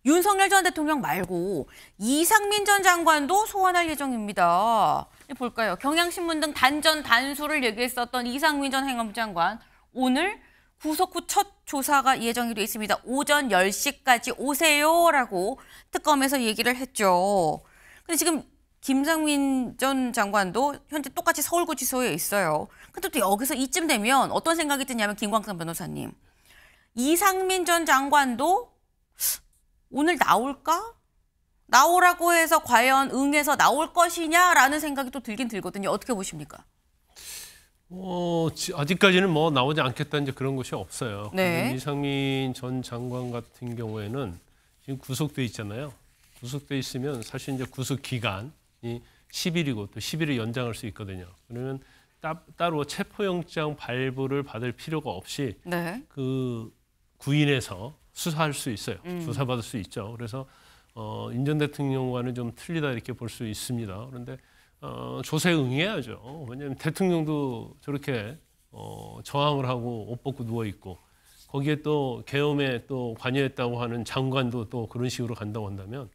윤석열 전 대통령 말고 이상민 전 장관도 소환할 예정입니다. 볼까요? 경향신문 등 단전 단수를 얘기했었던 이상민 전 행안부 장관 오늘 구속 후 첫 조사가 예정이 돼 있습니다. 오전 10시까지 오세요라고 특검에서 얘기를 했죠. 근데 지금 김상민 전 장관도 현재 똑같이 서울구치소에 있어요. 근데 또 여기서 이쯤 되면 어떤 생각이 드냐면 김광선 변호사님. 이상민 전 장관도 오늘 나올까? 나오라고 해서 과연 응해서 나올 것이냐라는 생각이 또 들긴 들거든요. 어떻게 보십니까? 아직까지는 뭐 나오지 않겠다 이제 그런 것이 없어요. 네. 이상민 전 장관 같은 경우에는 지금 구속돼 있잖아요. 구속돼 있으면 사실 이제 구속 기간이 10일이고 또 10일을 연장할 수 있거든요. 그러면 따로 체포영장 발부를 받을 필요가 없이 네. 그 구인에서 수사할 수 있어요. 조사받을 수 있죠. 그래서 윤 전 대통령과는 좀 틀리다 이렇게 볼 수 있습니다. 그런데 조사에 응해야죠. 왜냐하면 대통령도 저렇게 저항을 하고 옷 벗고 누워 있고 거기에 또 계엄에 또 관여했다고 하는 장관도 또 그런 식으로 간다고 한다면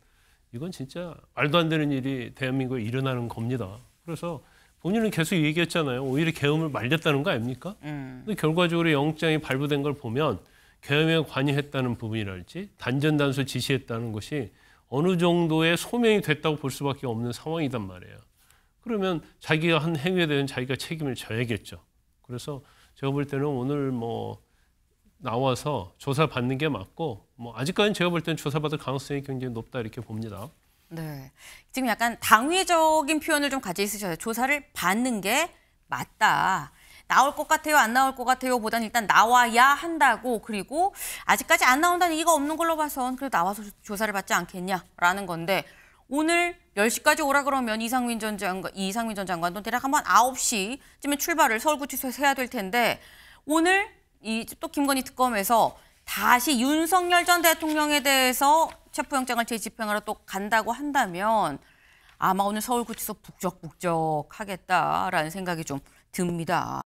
이건 진짜 말도 안 되는 일이 대한민국에 일어나는 겁니다. 그래서 본인은 계속 얘기했잖아요. 오히려 계엄을 말렸다는 거 아닙니까? 근데 결과적으로 영장이 발부된 걸 보면 계엄에 관여했다는 부분이랄지 단전단수 지시했다는 것이 어느 정도의 소명이 됐다고 볼 수밖에 없는 상황이단 말이에요. 그러면 자기가 한 행위에 대한 자기가 책임을 져야겠죠. 그래서 제가 볼 때는 오늘 뭐 나와서 조사받는 게 맞고 뭐 아직까지는 제가 볼 때는 조사받을 가능성이 굉장히 높다 이렇게 봅니다. 네, 지금 약간 당위적인 표현을 좀 가지고 있으셔요. 조사를 받는 게 맞다. 나올 것 같아요, 안 나올 것 같아요 보다는 일단 나와야 한다고 그리고 아직까지 안 나온다는 얘기가 없는 걸로 봐선 그래도 나와서 조사를 받지 않겠냐라는 건데 오늘 10시까지 오라 그러면 이상민 전 장관도 대략 한번 9시쯤에 출발을 서울구치소에서 해야 될 텐데 오늘 또 김건희 특검에서 다시 윤석열 전 대통령에 대해서 체포영장을 재집행하러 또 간다고 한다면 아마 오늘 서울구치소 북적북적 하겠다라는 생각이 좀 듭니다.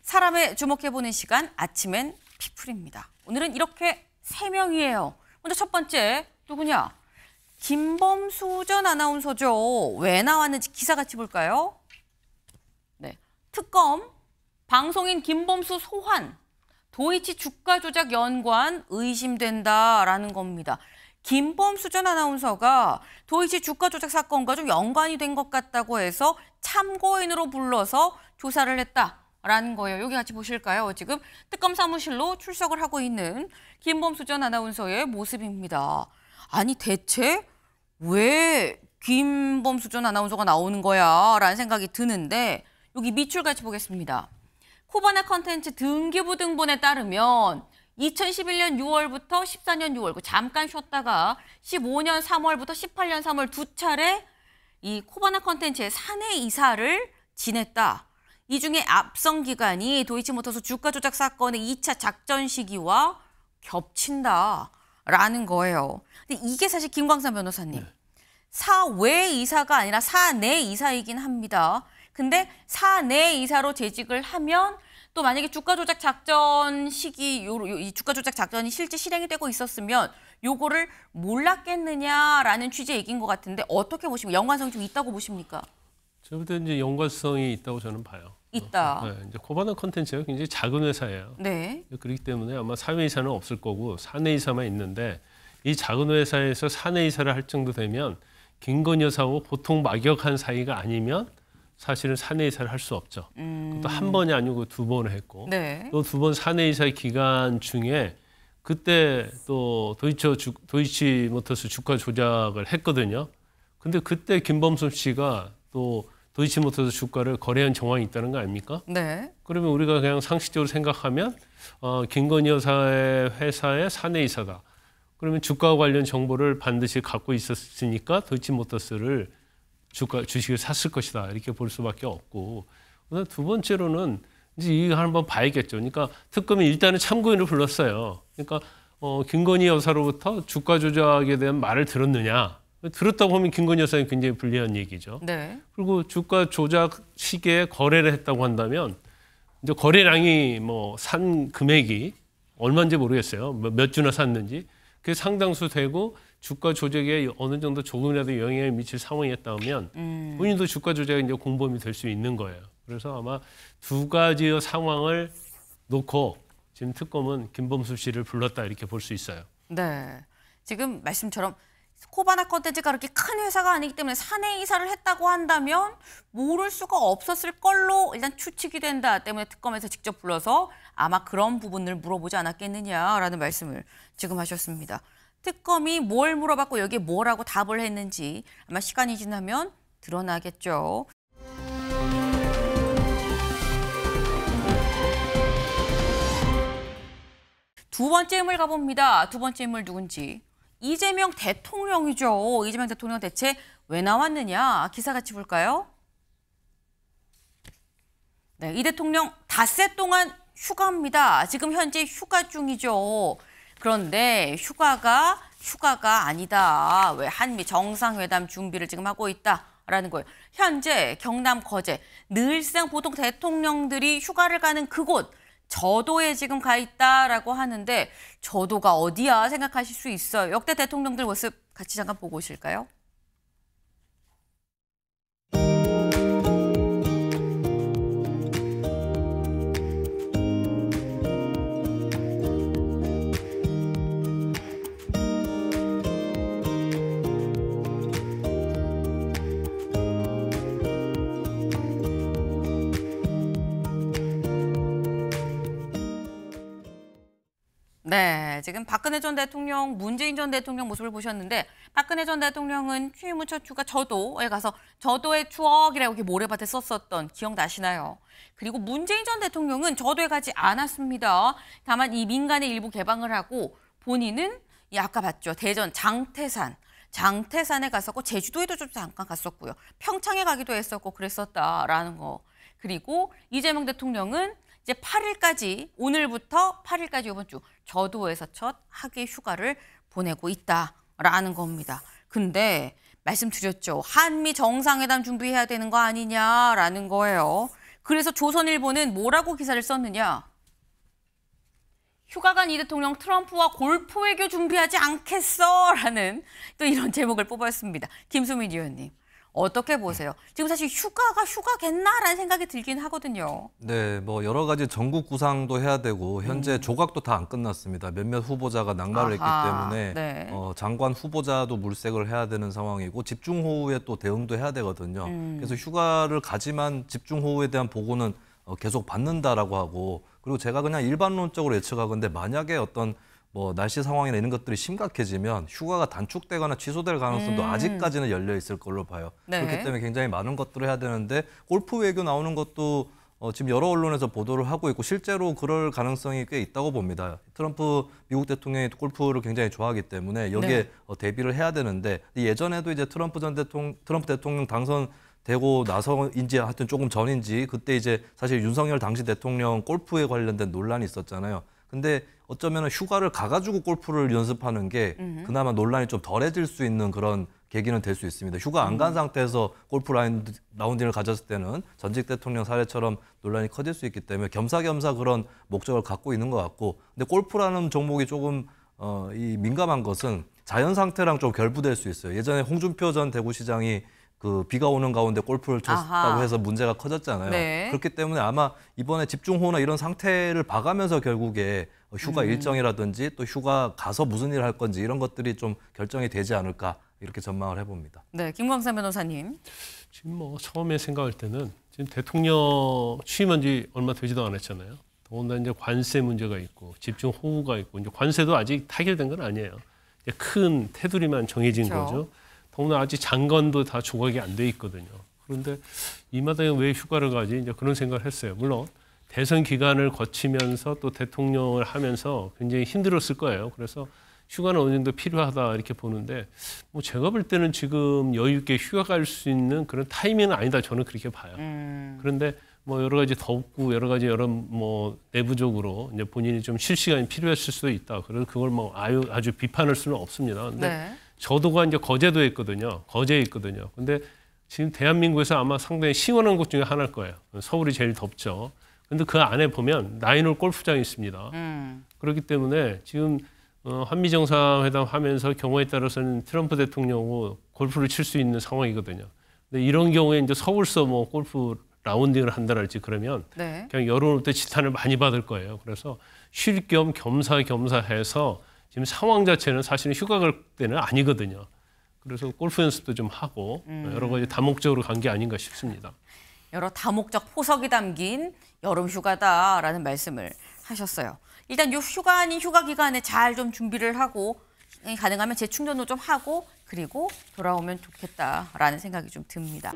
사람을 주목해보는 시간 아침엔 피플입니다. 오늘은 이렇게 3명이에요. 먼저 첫 번째 누구냐? 김범수 전 아나운서죠. 왜 나왔는지 기사 같이 볼까요? 네, 특검 방송인 김범수 소환 도이치 주가 조작 연관 의심된다라는 겁니다. 김범수 전 아나운서가 도이치 주가 조작 사건과 좀 연관이 된 것 같다고 해서 참고인으로 불러서 조사를 했다라는 거예요. 여기 같이 보실까요? 지금 특검 사무실로 출석을 하고 있는 김범수 전 아나운서의 모습입니다. 아니 대체 왜 김범수 전 아나운서가 나오는 거야? 라는 생각이 드는데 여기 밑줄 같이 보겠습니다. 코바나 컨텐츠 등기부 등본에 따르면 2011년 6월부터 14년 6월 잠깐 쉬었다가 15년 3월부터 18년 3월 두 차례 이 코바나 컨텐츠의 사내 이사를 지냈다. 이 중에 앞선 기간이 도이치모터스 주가 조작 사건의 2차 작전 시기와 겹친다라는 거예요. 근데 이게 사실 김광선 변호사님 사외 이사가 아니라 사내 이사이긴 합니다. 근데 사내 이사로 재직을 하면 또 만약에 주가 조작 작전 시기 이 주가 조작 작전이 실제 실행이 되고 있었으면 요거를 몰랐겠느냐라는 취지의 얘기인 것 같은데 어떻게 보십니까? 연관성이 좀 있다고 보십니까? 제가 볼 때 이제 연관성이 있다고 저는 봐요. 있다. 네, 이제 코바나 컨텐츠가 굉장히 작은 회사예요. 네. 그렇기 때문에 아마 사외 이사는 없을 거고 사내 이사만 있는데 이 작은 회사에서 사내 이사를 할 정도 되면 김건희 여사하고 보통 막역한 사이가 아니면 사실은 사내 이사를 할 수 없죠. 또 한 번이 아니고 두 번을 했고 네. 또 두 번 사내 이사 기간 중에 그때 또 도이치모터스 주가 조작을 했거든요. 근데 그때 김범수 씨가 또 도이치모터스 주가를 거래한 정황이 있다는 거 아닙니까? 네. 그러면 우리가 그냥 상식적으로 생각하면 김건희 여사의 회사의 사내이사다. 그러면 주가와 관련 정보를 반드시 갖고 있었으니까 도이치모터스를 주식을 샀을 것이다. 이렇게 볼 수밖에 없고. 두 번째로는 이제 이거 한번 봐야겠죠. 그러니까 특검이 일단은 참고인을 불렀어요. 그러니까 김건희 여사로부터 주가 조작에 대한 말을 들었느냐. 들었다고 하면 김건희 여사는 굉장히 불리한 얘기죠. 네. 그리고 주가 조작 시기에 거래를 했다고 한다면 이제 거래량이 뭐 산 금액이 얼마인지 모르겠어요. 몇 주나 샀는지. 그게 상당수 되고 주가 조작에 어느 정도 조금이라도 영향을 미칠 상황이었다면 본인도 주가 조작에 이제 공범이 될 수 있는 거예요. 그래서 아마 두 가지의 상황을 놓고 지금 특검은 김범수 씨를 불렀다 이렇게 볼 수 있어요. 네. 지금 말씀처럼 코바나 컨텐츠가 그렇게 큰 회사가 아니기 때문에 사내 이사를 했다고 한다면 모를 수가 없었을 걸로 일단 추측이 된다 때문에 특검에서 직접 불러서 아마 그런 부분을 물어보지 않았겠느냐라는 말씀을 지금 하셨습니다. 특검이 뭘 물어봤고 여기에 뭐라고 답을 했는지 아마 시간이 지나면 드러나겠죠. 두 번째 인물 가봅니다. 두 번째 인물 누군지. 이재명 대통령이죠. 이재명 대통령 대체 왜 나왔느냐. 기사 같이 볼까요? 네, 이 대통령 닷새 동안 휴가입니다. 지금 현재 휴가 중이죠. 그런데 휴가가 아니다. 왜 한미 정상회담 준비를 지금 하고 있다라는 거예요. 현재 경남 거제 늘상 보통 대통령들이 휴가를 가는 그곳 저도에 지금 가 있다라고 하는데 저도가 어디야 생각하실 수 있어요. 역대 대통령들 모습 같이 잠깐 보고 오실까요? 네, 지금 박근혜 전 대통령, 문재인 전 대통령 모습을 보셨는데 박근혜 전 대통령은 취임 후 첫 휴가 저도에 가서 저도의 추억이라고 이렇게 모래밭에 썼었던 기억나시나요? 그리고 문재인 전 대통령은 저도에 가지 않았습니다. 다만 이 민간의 일부 개방을 하고 본인은 아까 봤죠. 대전 장태산에 갔었고 제주도에도 좀 잠깐 갔었고요. 평창에 가기도 했었고 그랬었다라는 거. 그리고 이재명 대통령은 이제 8일까지 오늘부터 8일까지 이번 주 저도에서 첫 학예 휴가를 보내고 있다라는 겁니다. 근데 말씀드렸죠. 한미 정상회담 준비해야 되는 거 아니냐라는 거예요. 그래서 조선일보는 뭐라고 기사를 썼느냐. 휴가 간 이 대통령 트럼프와 골프 외교 준비하지 않겠어? 라는 또 이런 제목을 뽑았습니다. 김수민 의원님. 어떻게 보세요? 지금 사실 휴가겠나라는 생각이 들긴 하거든요. 네, 뭐 여러 가지 전국 구상도 해야 되고 현재 조각도 다 안 끝났습니다. 몇몇 후보자가 낙마를 했기 때문에 네. 장관 후보자도 물색을 해야 되는 상황이고 집중호우에 또 대응도 해야 되거든요. 그래서 휴가를 가지만 집중호우에 대한 보고는 계속 받는다라고 하고 그리고 제가 그냥 일반론적으로 예측하건데 만약에 어떤 뭐 날씨 상황이나 이런 것들이 심각해지면 휴가가 단축되거나 취소될 가능성도 아직까지는 열려 있을 걸로 봐요. 네. 그렇기 때문에 굉장히 많은 것들을 해야 되는데 골프 외교 나오는 것도 지금 여러 언론에서 보도를 하고 있고 실제로 그럴 가능성이 꽤 있다고 봅니다. 트럼프 미국 대통령이 골프를 굉장히 좋아하기 때문에 여기에 네. 대비를 해야 되는데 예전에도 이제 트럼프 대통령 당선되고 나서인지 하여튼 조금 전인지 그때 이제 사실 윤석열 당시 대통령 골프에 관련된 논란이 있었잖아요. 근데 어쩌면 휴가를 가가지고 골프를 연습하는 게 그나마 논란이 좀 덜해질 수 있는 그런 계기는 될 수 있습니다. 휴가 안 간 상태에서 골프 라운딩을 가졌을 때는 전직 대통령 사례처럼 논란이 커질 수 있기 때문에 겸사겸사 그런 목적을 갖고 있는 것 같고 근데 골프라는 종목이 조금 이 민감한 것은 자연 상태랑 좀 결부될 수 있어요. 예전에 홍준표 전 대구시장이 그 비가 오는 가운데 골프를 쳤다고 해서 문제가 커졌잖아요. 네. 그렇기 때문에 아마 이번에 집중호우나 이런 상태를 봐가면서 결국에 휴가 일정이라든지 또 휴가 가서 무슨 일을 할 건지 이런 것들이 좀 결정이 되지 않을까 이렇게 전망을 해봅니다. 네, 김광삼 변호사님. 지금 뭐 처음에 생각할 때는 지금 대통령 취임한 지 얼마 되지도 않았잖아요. 더군다나 이제 관세 문제가 있고 집중호우가 있고 이제 관세도 아직 타결된 건 아니에요. 이제 큰 테두리만 정해진 그렇죠. 거죠. 더구나 아직 장관도 다 조각이 안 돼 있거든요. 그런데 이 마당에 왜 휴가를 가지? 이제 그런 생각을 했어요. 물론 대선 기간을 거치면서 또 대통령을 하면서 굉장히 힘들었을 거예요. 그래서 휴가는 어느 정도 필요하다 이렇게 보는데 뭐 제가 볼 때는 지금 여유 있게 휴가 갈 수 있는 그런 타이밍은 아니다. 저는 그렇게 봐요. 그런데 뭐 여러 가지 덥고 여러 가지 뭐 내부적으로 이제 본인이 좀 쉴 시간이 필요했을 수도 있다. 그래서 그걸 뭐 아주 비판할 수는 없습니다. 근데 네. 저도가 이제 거제도에 있거든요. 근데 지금 대한민국에서 아마 상당히 시원한 곳 중에 하나일 거예요. 서울이 제일 덥죠. 근데 그 안에 보면 나인홀 골프장이 있습니다. 그렇기 때문에 지금 한미 정상회담 하면서 경우에 따라서는 트럼프 대통령하고 골프를 칠 수 있는 상황이거든요. 근데 이런 경우에 이제 서울서 뭐 골프 라운딩을 한다랄지 그러면 네. 그냥 여론 때 지탄을 많이 받을 거예요. 그래서 쉴 겸 겸사겸사해서 지금 상황 자체는 사실은 휴가 갈 때는 아니거든요. 그래서 골프 연습도 좀 하고 여러 가지 다목적으로 간 게 아닌가 싶습니다. 여러 다목적 포석이 담긴 여름 휴가다라는 말씀을 하셨어요. 일단 요 휴가 아닌 휴가 기간에 잘 좀 준비를 하고 가능하면 재충전도 좀 하고 그리고 돌아오면 좋겠다라는 생각이 좀 듭니다.